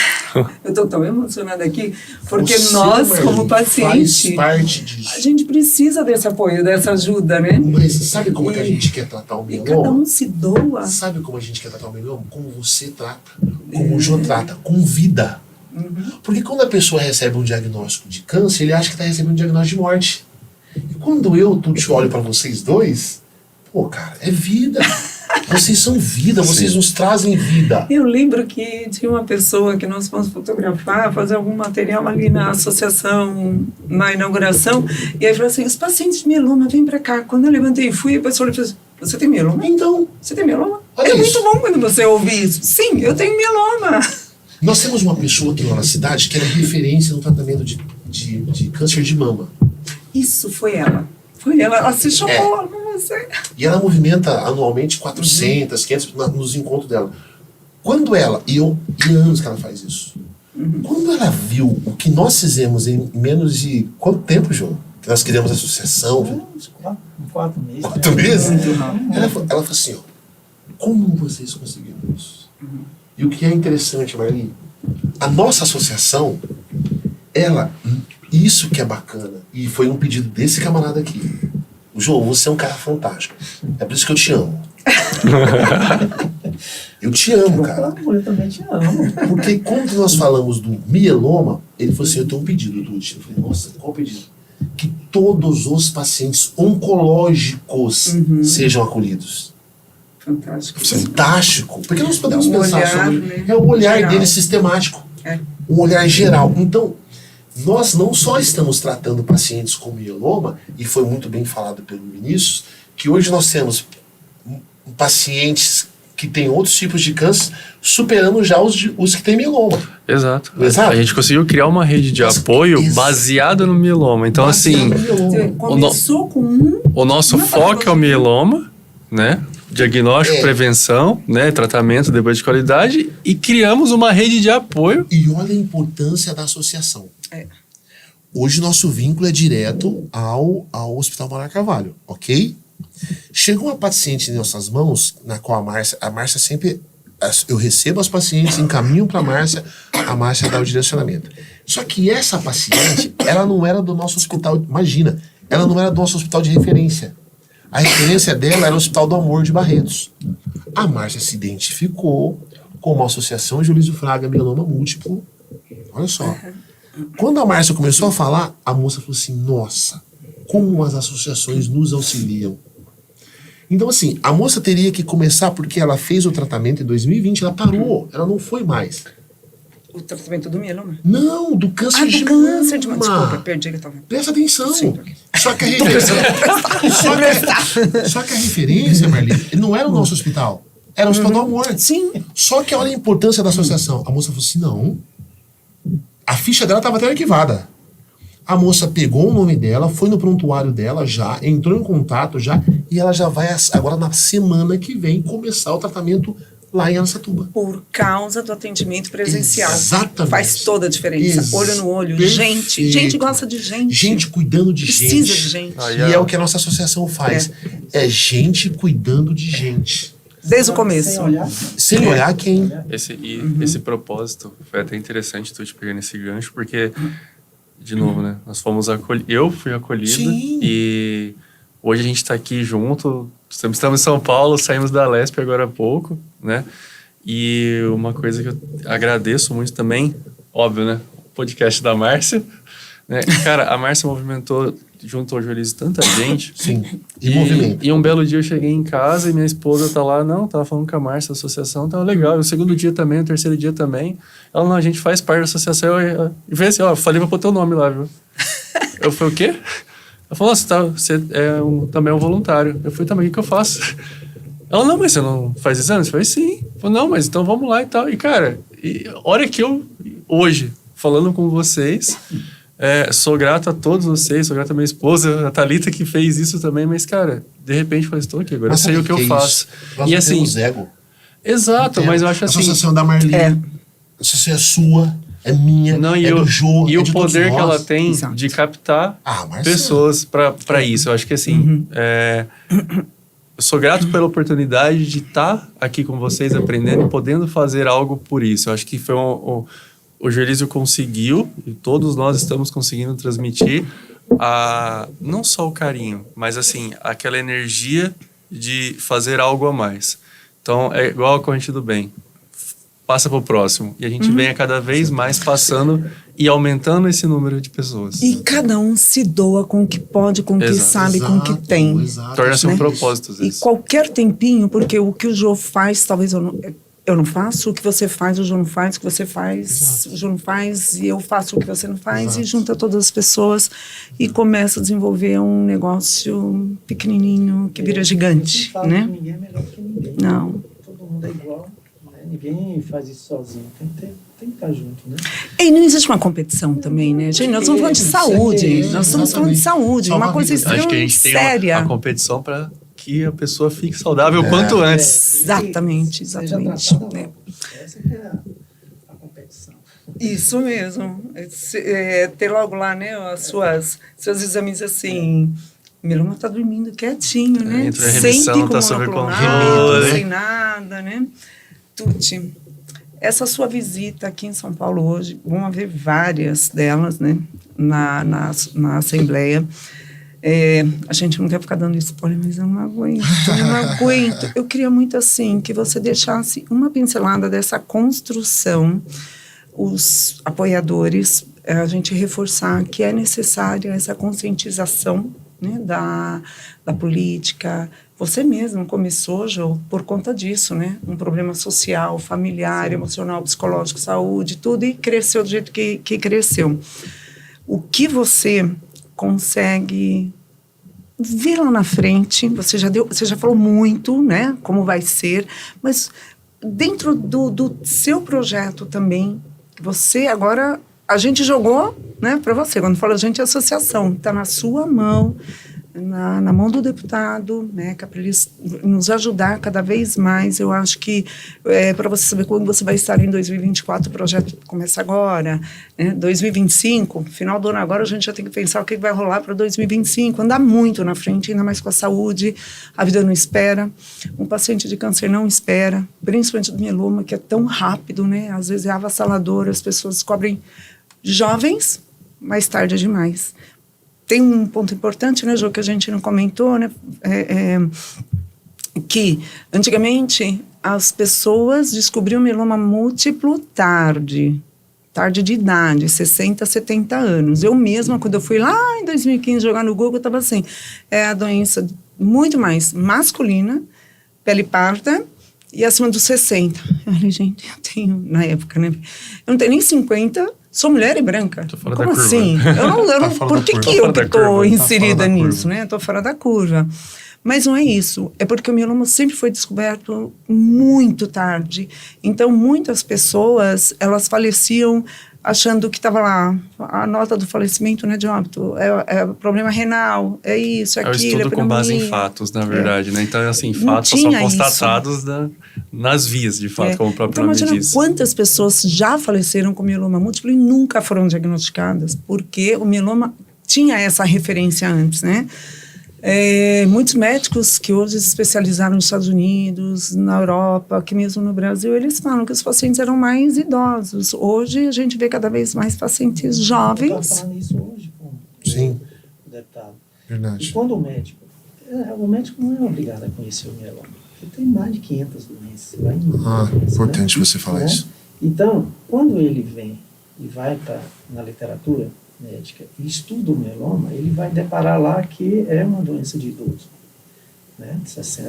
Speaker 1: Eu estou tão emocionada aqui, porque
Speaker 5: Você,
Speaker 1: nós,
Speaker 5: Marli,
Speaker 1: como paciente,
Speaker 5: faz parte disso.
Speaker 1: a gente precisa desse apoio, dessa ajuda, né?
Speaker 5: Mas sabe como é que a gente quer tratar o
Speaker 1: E
Speaker 5: mieloma?
Speaker 1: cada um se doa.
Speaker 5: Sabe como a gente quer tratar o mieloma? Como você trata, como o Jô trata, com vida. Porque quando a pessoa recebe um diagnóstico de câncer, ele acha que está recebendo um diagnóstico de morte. E quando eu te olho para vocês dois, pô, cara, é vida. Vocês são vida, vocês nos trazem vida.
Speaker 1: Eu lembro que tinha uma pessoa que nós fomos fotografar, fazer algum material ali na associação, na inauguração, e aí falou assim, os pacientes de mieloma, vem pra cá. Quando eu levantei e fui, a pessoa falou assim, você tem mieloma?
Speaker 5: Então,
Speaker 1: Você tem mieloma?
Speaker 5: olha
Speaker 1: É
Speaker 5: isso.
Speaker 1: muito bom quando você ouve isso. Sim, eu tenho mieloma.
Speaker 5: Nós temos uma pessoa aqui na cidade que era referência no tratamento de câncer de mama.
Speaker 1: Isso foi ela. Foi ela. Ela se chocou com você.
Speaker 5: E ela movimenta anualmente 400, 500 nos encontros dela. Quando ela, e há anos que ela faz isso, quando ela viu o que nós fizemos em menos de quanto tempo, João? Que nós criamos a associação?
Speaker 3: 4 meses.
Speaker 5: 4 meses?
Speaker 3: Muito rápido.
Speaker 5: Ela falou assim, ó, como vocês conseguiram isso? E o que é interessante, Marli, a nossa associação, isso que é bacana, e foi um pedido desse camarada aqui. João, você é um cara fantástico. É por isso que eu te amo. Eu te amo, cara.
Speaker 3: Eu também te amo.
Speaker 5: Porque quando nós falamos do mieloma, ele falou assim, eu tenho um pedido, Tuti. Eu falei, nossa, qual o pedido? Que todos os pacientes oncológicos sejam acolhidos.
Speaker 1: Fantástico.
Speaker 5: Fantástico. Porque nós podemos
Speaker 1: Um
Speaker 5: pensar
Speaker 1: olhar,
Speaker 5: sobre...
Speaker 1: né?
Speaker 5: É o olhar
Speaker 1: Geral.
Speaker 5: dele sistemático.
Speaker 1: É.
Speaker 5: Um olhar geral. Então, nós não só estamos tratando pacientes com mieloma, e foi muito bem falado pelo Vinícius, que hoje nós temos pacientes que têm outros tipos de câncer superando já os que têm mieloma.
Speaker 4: Exato.
Speaker 5: Exato.
Speaker 4: A gente conseguiu criar uma rede de apoio baseada no mieloma. Então, assim,
Speaker 1: Começou com um...
Speaker 4: o nosso
Speaker 1: Uma
Speaker 4: foco é o
Speaker 1: patologia.
Speaker 4: mieloma, né? Diagnóstico, tratamento, né? Tratamento depois de qualidade, e criamos uma rede de apoio.
Speaker 5: E olha a importância da associação.
Speaker 1: É.
Speaker 5: Hoje nosso vínculo é direto ao Hospital Manuel Carvalho, ok? Chegou uma paciente em nossas mãos, na qual a Márcia sempre... Eu recebo as pacientes, encaminho para a Márcia dá o direcionamento. Só que essa paciente, ela não era do nosso hospital, imagina, ela não era do nosso hospital de referência. A referência dela era o Hospital do Amor de Barretos. A Márcia se identificou com uma associação Julísio Fraga Mieloma Múltiplo. Olha só. Quando a Márcia começou a falar, a moça falou assim, nossa, como as associações nos auxiliam. Então, assim, a moça teria que começar, porque ela fez o tratamento em 2020, ela parou, ela não foi mais.
Speaker 1: O tratamento do mieloma?
Speaker 5: Não, do câncer de
Speaker 1: do câncer de
Speaker 5: mama.
Speaker 1: mama. Desculpa, perdi que eu tava...
Speaker 5: Presta atenção.
Speaker 1: Sim, porque...
Speaker 5: Só que a referência, Marli, não era o nosso hospital. Era o Hospital do Amor.
Speaker 1: Sim.
Speaker 5: Só que olha a importância da associação. A moça falou assim, não. A ficha dela estava até arquivada. A moça pegou o nome dela, foi no prontuário dela já, entrou em contato já, e ela já vai agora na semana que vem começar o tratamento lá em Araçatuba.
Speaker 1: Por causa do atendimento presencial.
Speaker 5: Exatamente.
Speaker 1: Faz toda a diferença. Olho no olho.
Speaker 5: Perfeito.
Speaker 1: Gente gosta de gente.
Speaker 5: Gente cuidando de gente.
Speaker 1: Precisa de gente.
Speaker 5: E é o que a nossa associação faz. É gente cuidando de gente.
Speaker 1: Desde o começo.
Speaker 3: Sem olhar.
Speaker 5: Sem olhar quem...
Speaker 4: Esse propósito foi até interessante tu te pegar nesse gancho, porque, de novo, né? Nós fomos acolhidos. Eu fui acolhido.
Speaker 5: Sim.
Speaker 4: E hoje a gente está aqui junto. Estamos em São Paulo, saímos da Lesp agora há pouco, né? E uma coisa que eu agradeço muito também, óbvio, né? O podcast da Márcia. Né? Cara, a Márcia movimentou junto ao Joelise tanta gente.
Speaker 5: Sim, e movimento.
Speaker 4: E um belo dia eu cheguei em casa e minha esposa tá lá, tava falando com a Márcia, a associação tava legal. E o segundo dia também, o terceiro dia também. Ela, não, a gente faz parte da associação. E veio assim, falei pra pôr teu nome lá, viu? Eu falei, o quê? Ela falou, você também é um voluntário. Eu falei, também, o que eu faço? Ela, não, mas você não faz exames? Eu falei, sim. Eu falei, não, mas então vamos lá e tal. E, cara, hora que eu, hoje, falando com vocês... sou grato a todos vocês, sou grato à minha esposa, a Thalita, que fez isso também, mas, cara, de repente eu falei, estou aqui, agora eu sei o que eu faço.
Speaker 5: E assim, ego.
Speaker 4: Exato, mas eu acho assim...
Speaker 5: A associação da Marli, a associação é sua, é minha, do Jô,
Speaker 4: e
Speaker 5: é
Speaker 4: o
Speaker 5: de
Speaker 4: poder
Speaker 5: todos
Speaker 4: que ela
Speaker 5: nós.
Speaker 4: tem
Speaker 1: Exato.
Speaker 4: de captar
Speaker 5: Marcelo.
Speaker 4: pessoas para isso. Eu acho que assim, eu sou grato pela oportunidade de estar aqui com vocês, aprendendo e podendo fazer algo por isso. Eu acho que foi o Joelise conseguiu, e todos nós estamos conseguindo transmitir não só o carinho, mas assim, aquela energia de fazer algo a mais. Então, é igual a corrente do bem. Passa para o próximo. E a gente vem a cada vez mais passando e aumentando esse número de pessoas.
Speaker 1: E cada um se doa com o que pode, com o que sabe, com o que tem.
Speaker 4: Torna-se um
Speaker 1: né?
Speaker 4: propósito, às vezes.
Speaker 1: E qualquer tempinho, porque o que o Jô faz, talvez eu não faço, o que você faz, o Jô não faz, o que você faz, o Jô não faz, e eu faço o que você não faz, e junta todas as pessoas e começa a desenvolver um negócio pequenininho que vira gigante,
Speaker 3: fala
Speaker 1: né?
Speaker 3: Que ninguém é melhor que ninguém.
Speaker 1: Não.
Speaker 3: Todo mundo é igual, né? Ninguém faz isso sozinho. Tem que estar junto, né?
Speaker 1: E não existe uma competição também, né? Gente, nós estamos falando de saúde. Nós estamos falando de saúde. Uma coisa
Speaker 4: Acho que a
Speaker 1: extremamente
Speaker 4: gente tem
Speaker 1: séria.
Speaker 4: uma competição para que a pessoa fique saudável quanto antes.
Speaker 1: Exatamente.
Speaker 3: Seja
Speaker 1: Né?
Speaker 3: essa que é a competição.
Speaker 1: Isso mesmo. Ter logo lá, né, seus exames assim. Meloma está dormindo quietinho, né?
Speaker 4: Entra a remissão, tá sob controle.
Speaker 1: Sem nada, né? Tuti, essa sua visita aqui em São Paulo hoje, vão haver várias delas, né? Na Assembleia. A gente não quer ficar dando spoiler, mas eu não aguento. Eu queria muito, assim, que você deixasse uma pincelada dessa construção, os apoiadores, a gente reforçar que é necessária essa conscientização, né, da política. Você mesmo começou, Jô, por conta disso, né? Um problema social, familiar, emocional, psicológico, saúde, tudo, e cresceu do jeito que cresceu. O que você consegue ver lá na frente, você já falou muito, né, como vai ser, mas dentro do seu projeto também, você agora, a gente jogou, né, para você, quando fala a gente, a associação, está na sua mão, na mão do deputado, né, que é para ele nos ajudar cada vez mais. Eu acho que para você saber quando você vai estar em 2024, o projeto começa agora, né, 2025, final do ano agora, a gente já tem que pensar o que vai rolar para 2025, andar muito na frente, ainda mais com a saúde, a vida não espera, um paciente de câncer não espera, principalmente do mieloma, que é tão rápido, né, às vezes é avassalador, as pessoas descobrem jovens, mais tarde é demais. Tem um ponto importante, né, Jô, que a gente não comentou, né, que antigamente as pessoas descobriam mieloma múltiplo tarde de idade, 60, 70 anos. Eu mesma, quando eu fui lá em 2015 jogar no Google, eu estava assim, é a doença muito mais masculina, pele parda, e acima dos 60. Eu falei, gente, eu tenho, na época, né, eu não tenho nem 50, sou mulher e branca. Como assim? Eu não, por que eu estou inserida nisso, né? Estou fora da curva. Mas não é isso, é porque o mieloma sempre foi descoberto muito tarde. Então, muitas pessoas, elas faleciam achando que estava lá, a nota do falecimento, né, de óbito, é problema renal, é isso, é
Speaker 4: É o
Speaker 1: aquilo,
Speaker 4: estudo com base em
Speaker 1: pneumonia.
Speaker 4: fatos, na verdade, né? Então, assim,
Speaker 1: Não
Speaker 4: fatos são
Speaker 1: tinha
Speaker 4: constatados nas vias, de fato, como o próprio
Speaker 1: Então,
Speaker 4: nome
Speaker 1: imagina
Speaker 4: diz.
Speaker 1: quantas pessoas já faleceram com mieloma múltiplo e nunca foram diagnosticadas, porque o mieloma tinha essa referência antes, né? Muitos médicos que hoje se especializaram nos Estados Unidos, na Europa, aqui mesmo no Brasil, eles falam que os pacientes eram mais idosos. Hoje a gente vê cada vez mais pacientes
Speaker 3: Eu
Speaker 1: jovens.
Speaker 3: estava falando isso hoje com
Speaker 5: Sim.
Speaker 3: o deputado.
Speaker 5: Verdade.
Speaker 3: E quando o médico não é obrigado a conhecer o mieloma, porque tem mais de 500 doenças.
Speaker 5: Importante você falar isso.
Speaker 3: Então, quando ele vem e vai na literatura médica e estuda o mieloma, ele vai deparar lá que é uma doença de idoso, né?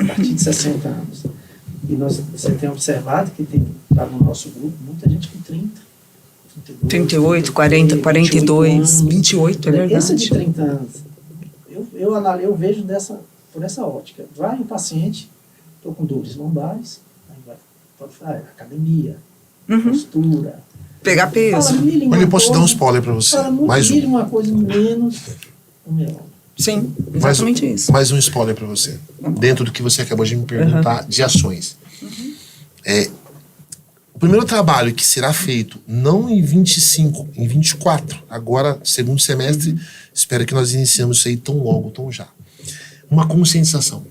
Speaker 3: A partir de 60 anos. E você tem observado que está no nosso grupo muita gente com 30, 32,
Speaker 1: 38, 40, 42, 28, é verdade.
Speaker 3: Esse de 30 anos, eu vejo por essa ótica. Vai um paciente, estou com dores lombares, aí pode falar academia, postura.
Speaker 1: Pegar peso.
Speaker 5: Mas eu posso dar um spoiler para você. Mais um.
Speaker 3: uma coisa menos o mieloma.
Speaker 1: Sim, exatamente isso.
Speaker 5: Mais um spoiler para você. Dentro do que você acabou de me perguntar de ações. O primeiro trabalho que será feito, não em 25, em 24, agora, segundo semestre, espero que nós iniciemos isso aí tão logo, tão já. Uma conscientização.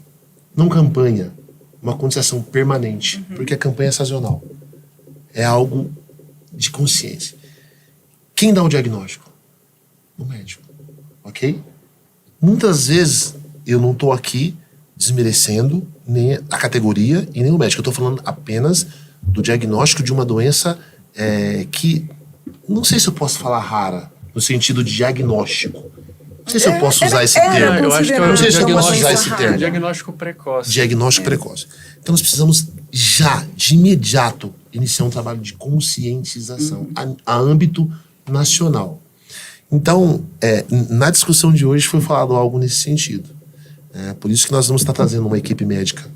Speaker 5: Não campanha, uma conscientização permanente, porque a campanha é sazonal. É algo de consciência. Quem dá o diagnóstico? O médico. Ok? Muitas vezes eu não estou aqui desmerecendo nem a categoria e nem o médico. Eu estou falando apenas do diagnóstico de uma doença que, não sei se eu posso falar rara, no sentido de diagnóstico. Não sei se eu posso usar esse termo.
Speaker 4: Eu acho que
Speaker 5: Não sei se eu posso usar
Speaker 1: esse
Speaker 5: termo.
Speaker 4: Diagnóstico precoce.
Speaker 5: Diagnóstico precoce. Então nós precisamos já, de imediato, iniciar um trabalho de conscientização a âmbito nacional. Então, na discussão de hoje foi falado algo nesse sentido. Por isso que nós vamos estar trazendo uma equipe médica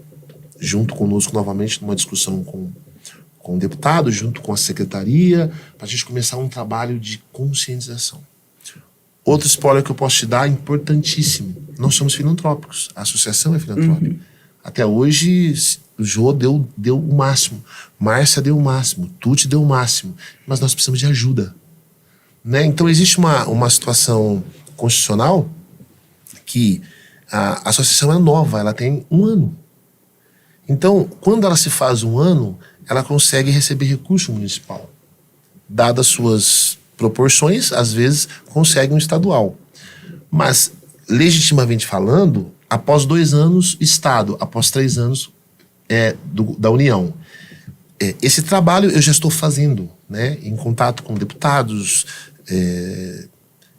Speaker 5: junto conosco novamente numa discussão com o deputado, junto com a secretaria, para a gente começar um trabalho de conscientização. Outro spoiler que eu posso te dar, importantíssimo. Nós somos filantrópicos. A associação é filantrópica. Até hoje, o Jô deu o máximo. Márcia deu o máximo. Tuti deu o máximo. Mas nós precisamos de ajuda. Né? Então, existe uma situação constitucional que a associação é nova. Ela tem 1 ano. Então, quando ela se faz 1 ano, ela consegue receber recurso municipal. Dadas suas proporções, às vezes consegue um estadual. Mas, legitimamente falando, após 2 anos, Estado, após 3 anos, da União. Esse trabalho eu já estou fazendo, né, em contato com deputados,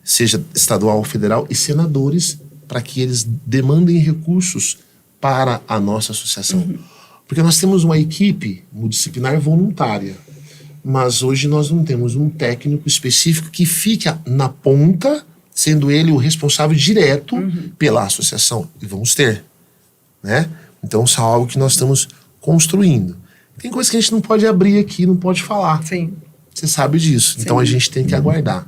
Speaker 5: seja estadual ou federal, e senadores, para que eles demandem recursos para a nossa associação. Porque nós temos uma equipe multidisciplinar voluntária, mas hoje nós não temos um técnico específico que fique na ponta, sendo ele o responsável direto pela associação. E vamos ter, né? Então, isso é algo que nós estamos construindo. Tem coisas que a gente não pode abrir aqui, não pode falar.
Speaker 1: Sim.
Speaker 5: Você sabe disso.
Speaker 1: Sim.
Speaker 5: Então, a gente tem que aguardar.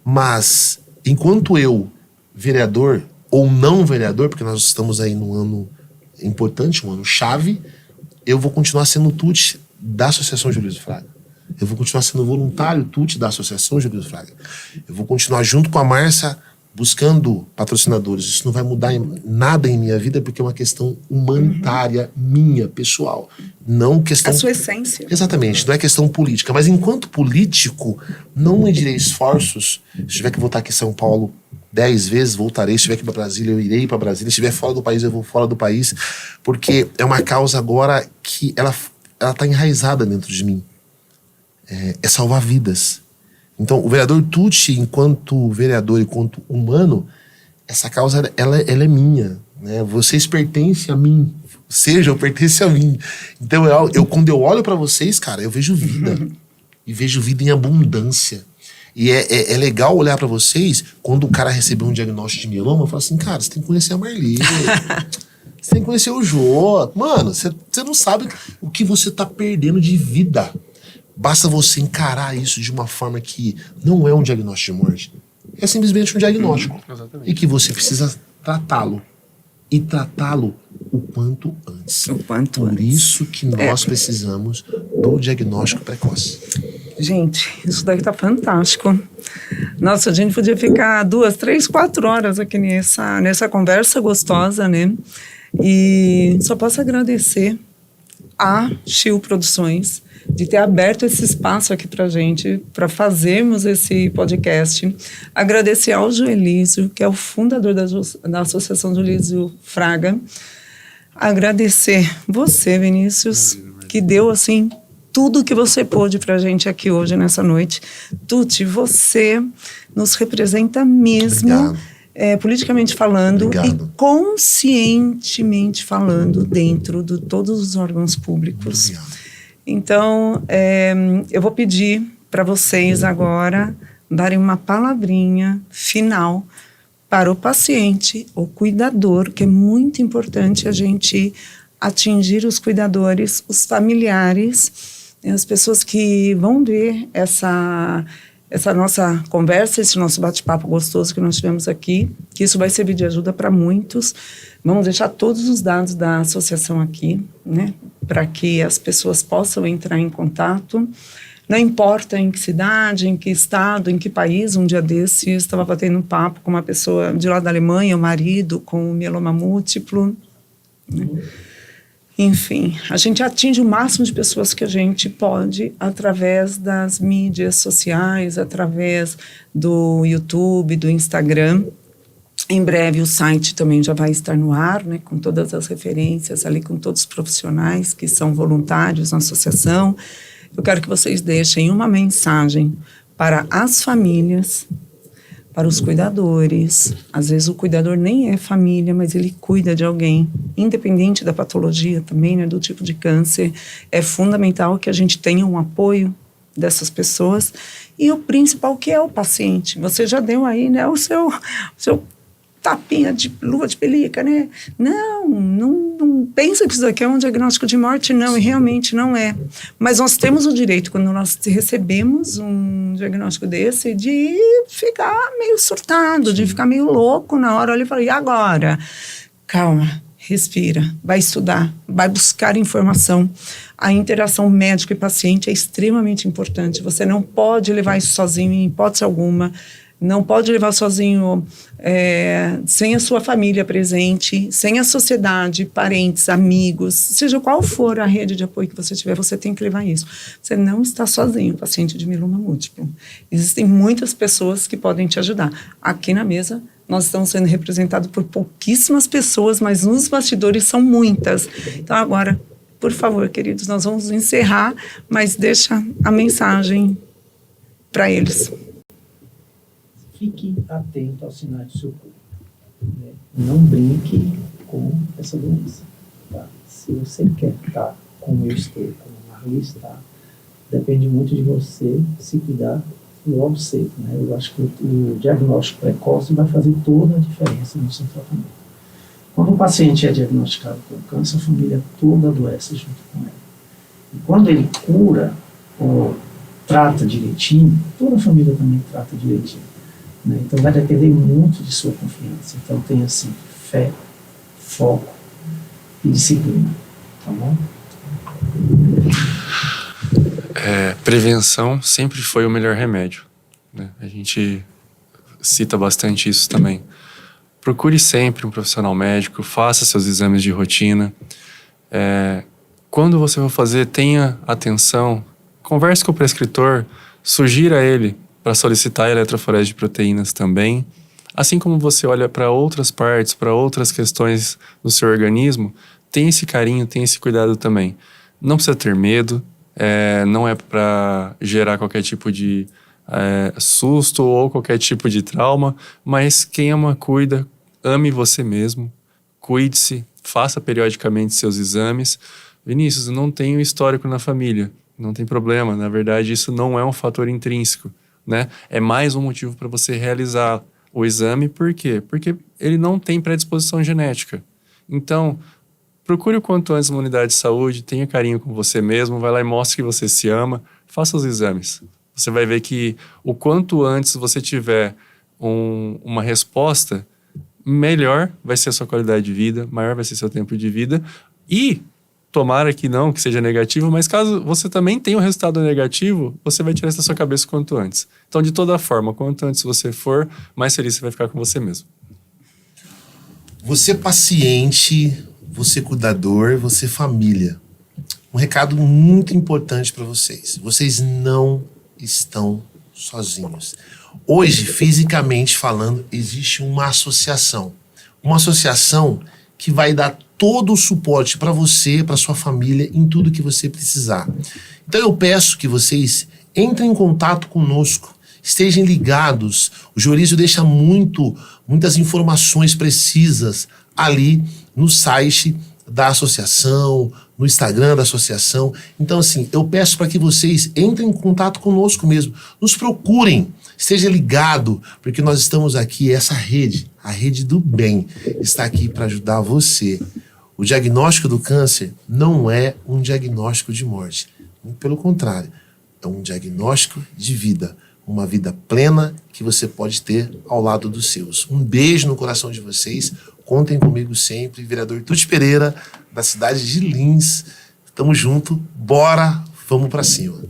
Speaker 5: Mas, enquanto eu, vereador ou não vereador, porque nós estamos aí num ano importante, um ano chave, eu vou continuar sendo o tuti da Associação Júlio de Fraga. Eu vou continuar sendo voluntário tuti da Associação Júlio de Fraga. Eu vou continuar junto com a Márcia buscando patrocinadores. Isso não vai mudar nada em minha vida, porque é uma questão humanitária minha, pessoal. Não questão...
Speaker 1: A sua essência.
Speaker 5: Exatamente, não é questão política. Mas enquanto político, não medirei esforços. Se tiver que voltar aqui em São Paulo 10 vezes, voltarei. Se tiver que ir para Brasília, eu irei para Brasília. Se estiver fora do país, eu vou fora do país. Porque é uma causa agora que ela está enraizada dentro de mim. É salvar vidas. Então, o vereador Tuti, enquanto vereador e enquanto humano, essa causa, ela é minha. Né? Vocês pertencem a mim. Eu pertenço a mim. Então, quando eu olho para vocês, cara, eu vejo vida. E vejo vida em abundância. E é legal olhar para vocês, quando o cara recebeu um diagnóstico de mieloma, eu falo assim, cara, você tem que conhecer a Marli. Você tem que conhecer o Jô. Mano, você não sabe o que você tá perdendo de vida. Basta você encarar isso de uma forma que não é um diagnóstico de morte. É simplesmente um diagnóstico.
Speaker 4: Exatamente.
Speaker 5: E que você precisa tratá-lo. E tratá-lo o quanto antes.
Speaker 1: O quanto
Speaker 5: Por
Speaker 1: antes.
Speaker 5: isso que nós precisamos do diagnóstico precoce.
Speaker 1: Gente, isso daqui tá fantástico. Nossa, a gente podia ficar 2, 3, 4 horas aqui nessa conversa gostosa, né? E só posso agradecer a Chiu Produções de ter aberto esse espaço aqui pra gente, para fazermos esse podcast. Agradecer ao Joelísio, que é o fundador da Associação Joelísio Fraga. Agradecer você, Vinícius, que deu, assim, tudo que você pôde pra gente aqui hoje, nessa noite. Tuti, você nos representa mesmo,
Speaker 5: Obrigado.
Speaker 1: politicamente falando,
Speaker 5: Obrigado.
Speaker 1: e conscientemente falando dentro de todos os órgãos públicos.
Speaker 5: Obrigado.
Speaker 1: Então, eu vou pedir para vocês agora darem uma palavrinha final para o paciente, o cuidador, que é muito importante a gente atingir os cuidadores, os familiares, as pessoas que vão ver essa nossa conversa, esse nosso bate-papo gostoso que nós tivemos aqui, que isso vai servir de ajuda para muitos. Vamos deixar todos os dados da associação aqui, né, para que as pessoas possam entrar em contato. Não importa em que cidade, em que estado, em que país. Um dia desses, estava batendo um papo com uma pessoa de lá da Alemanha, o marido com mieloma múltiplo, né? Enfim, a gente atinge o máximo de pessoas que a gente pode através das mídias sociais, através do YouTube, do Instagram. Em breve o site também já vai estar no ar, né, com todas as referências ali, com todos os profissionais que são voluntários na associação. Eu quero que vocês deixem uma mensagem para as famílias, para os cuidadores. Às vezes o cuidador nem é família, mas ele cuida de alguém, independente da patologia também, né, do tipo de câncer. É fundamental que a gente tenha um apoio dessas pessoas. E o principal, que é o paciente. Você já deu aí, né, o seu tapinha de luva de pelica, né? Não pensa que isso aqui é um diagnóstico de morte, não, e realmente não é. Mas nós temos o direito, quando nós recebemos um diagnóstico desse, de ficar meio surtado, de ficar meio louco na hora. Olha e fala, e agora? Calma, respira, vai estudar, vai buscar informação. A interação médico e paciente é extremamente importante. Você não pode levar isso sozinho, em hipótese alguma. Não pode levar sozinho, sem a sua família presente, sem a sociedade, parentes, amigos, seja qual for a rede de apoio que você tiver, você tem que levar isso. Você não está sozinho, paciente de mieloma múltiplo. Existem muitas pessoas que podem te ajudar. Aqui na mesa, nós estamos sendo representados por pouquíssimas pessoas, mas nos bastidores são muitas. Então, agora, por favor, queridos, nós vamos encerrar, mas deixa a mensagem para eles.
Speaker 3: Fique atento aos sinais do seu corpo, né? Não brinque com essa doença, tá? Se você quer estar como eu estou, como a Marli está, depende muito de você se cuidar logo cedo, né? Eu acho que o diagnóstico precoce vai fazer toda a diferença no seu tratamento. Quando o paciente é diagnosticado com câncer, a família toda adoece junto com ele. E quando ele cura ou trata direitinho, toda a família também trata direitinho. Então vai depender muito de sua confiança. Então tenha assim, fé, foco e disciplina, tá bom?
Speaker 4: Prevenção sempre foi o melhor remédio, né? A gente cita bastante isso também. Procure sempre um profissional médico, faça seus exames de rotina. Quando você for fazer, tenha atenção, converse com o prescritor, sugira a ele para solicitar a eletroforese de proteínas também. Assim como você olha para outras partes, para outras questões do seu organismo, tem esse carinho, tem esse cuidado também. Não precisa ter medo, não é para gerar qualquer tipo de susto ou qualquer tipo de trauma, mas quem ama, cuida, ame você mesmo, cuide-se, faça periodicamente seus exames. Vinícius, eu não tenho histórico na família, não tem problema, na verdade isso não é um fator intrínseco, né? É mais um motivo para você realizar o exame. Por quê? Porque ele não tem predisposição genética. Então, procure o quanto antes uma unidade de saúde, tenha carinho com você mesmo, vai lá e mostre que você se ama, faça os exames. Você vai ver que o quanto antes você tiver uma resposta, melhor vai ser a sua qualidade de vida, maior vai ser seu tempo de vida. E, tomara que não, que seja negativo, mas caso você também tenha um resultado negativo, você vai tirar isso da sua cabeça o quanto antes. Então, de toda forma, quanto antes você for, mais feliz você vai ficar com você mesmo.
Speaker 5: Você paciente, você cuidador, você família. Um recado muito importante para vocês. Vocês não estão sozinhos. Hoje, fisicamente falando, existe uma associação. Uma associação que vai dar todo o suporte para você, para sua família, em tudo que você precisar. Então eu peço que vocês entrem em contato conosco, estejam ligados. O Joelísio deixa muitas informações precisas ali no site da associação, no Instagram da associação. Então, assim, eu peço para que vocês entrem em contato conosco mesmo. Nos procurem, esteja ligado, porque nós estamos aqui, essa rede, a rede do bem, está aqui para ajudar você. O diagnóstico do câncer não é um diagnóstico de morte. Pelo contrário, é um diagnóstico de vida. Uma vida plena que você pode ter ao lado dos seus. Um beijo no coração de vocês. Contem comigo sempre. Vereador Tuti Pereira, da cidade de Lins. Tamo junto. Bora, vamos para cima.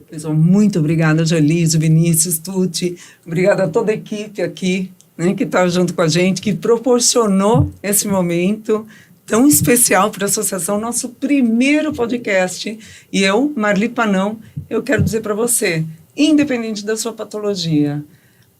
Speaker 1: Pessoal, muito obrigada, Joelísio, Vinícius, Tuti. Obrigada a toda a equipe aqui, né, que está junto com a gente, que proporcionou esse momento tão especial para a associação, nosso primeiro podcast. E eu, Marli Panão, eu quero dizer para você, independente da sua patologia,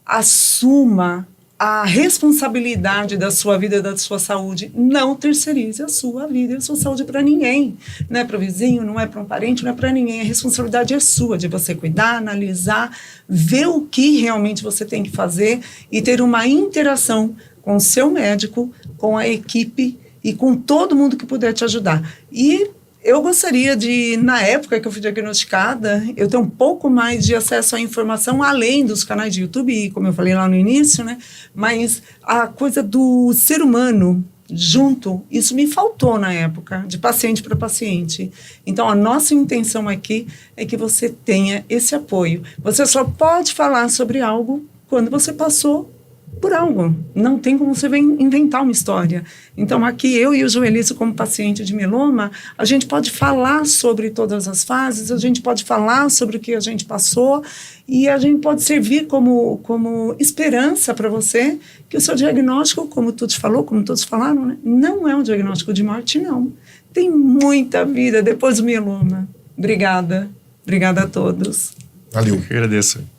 Speaker 1: assuma a responsabilidade da sua vida e da sua saúde. Não terceirize a sua vida e a sua saúde para ninguém. Não é para o vizinho, não é para um parente, não é para ninguém. A responsabilidade é sua, de você cuidar, analisar, ver o que realmente você tem que fazer e ter uma interação com o seu médico, com a equipe e com todo mundo que puder te ajudar. E eu gostaria de, na época que eu fui diagnosticada, eu ter um pouco mais de acesso à informação, além dos canais de YouTube, como eu falei lá no início, né? Mas a coisa do ser humano junto, isso me faltou na época, de paciente para paciente. Então, a nossa intenção aqui é que você tenha esse apoio. Você só pode falar sobre algo quando você passou por algo. Não tem como você inventar uma história. Então, aqui, eu e o Joelísio, como paciente de mieloma, a gente pode falar sobre todas as fases, a gente pode falar sobre o que a gente passou e a gente pode servir como esperança para você que o seu diagnóstico, como tu te falou, como todos falaram, né, não é um diagnóstico de morte, não. Tem muita vida depois do mieloma. Obrigada. Obrigada a todos.
Speaker 5: Valeu.
Speaker 4: Eu agradeço.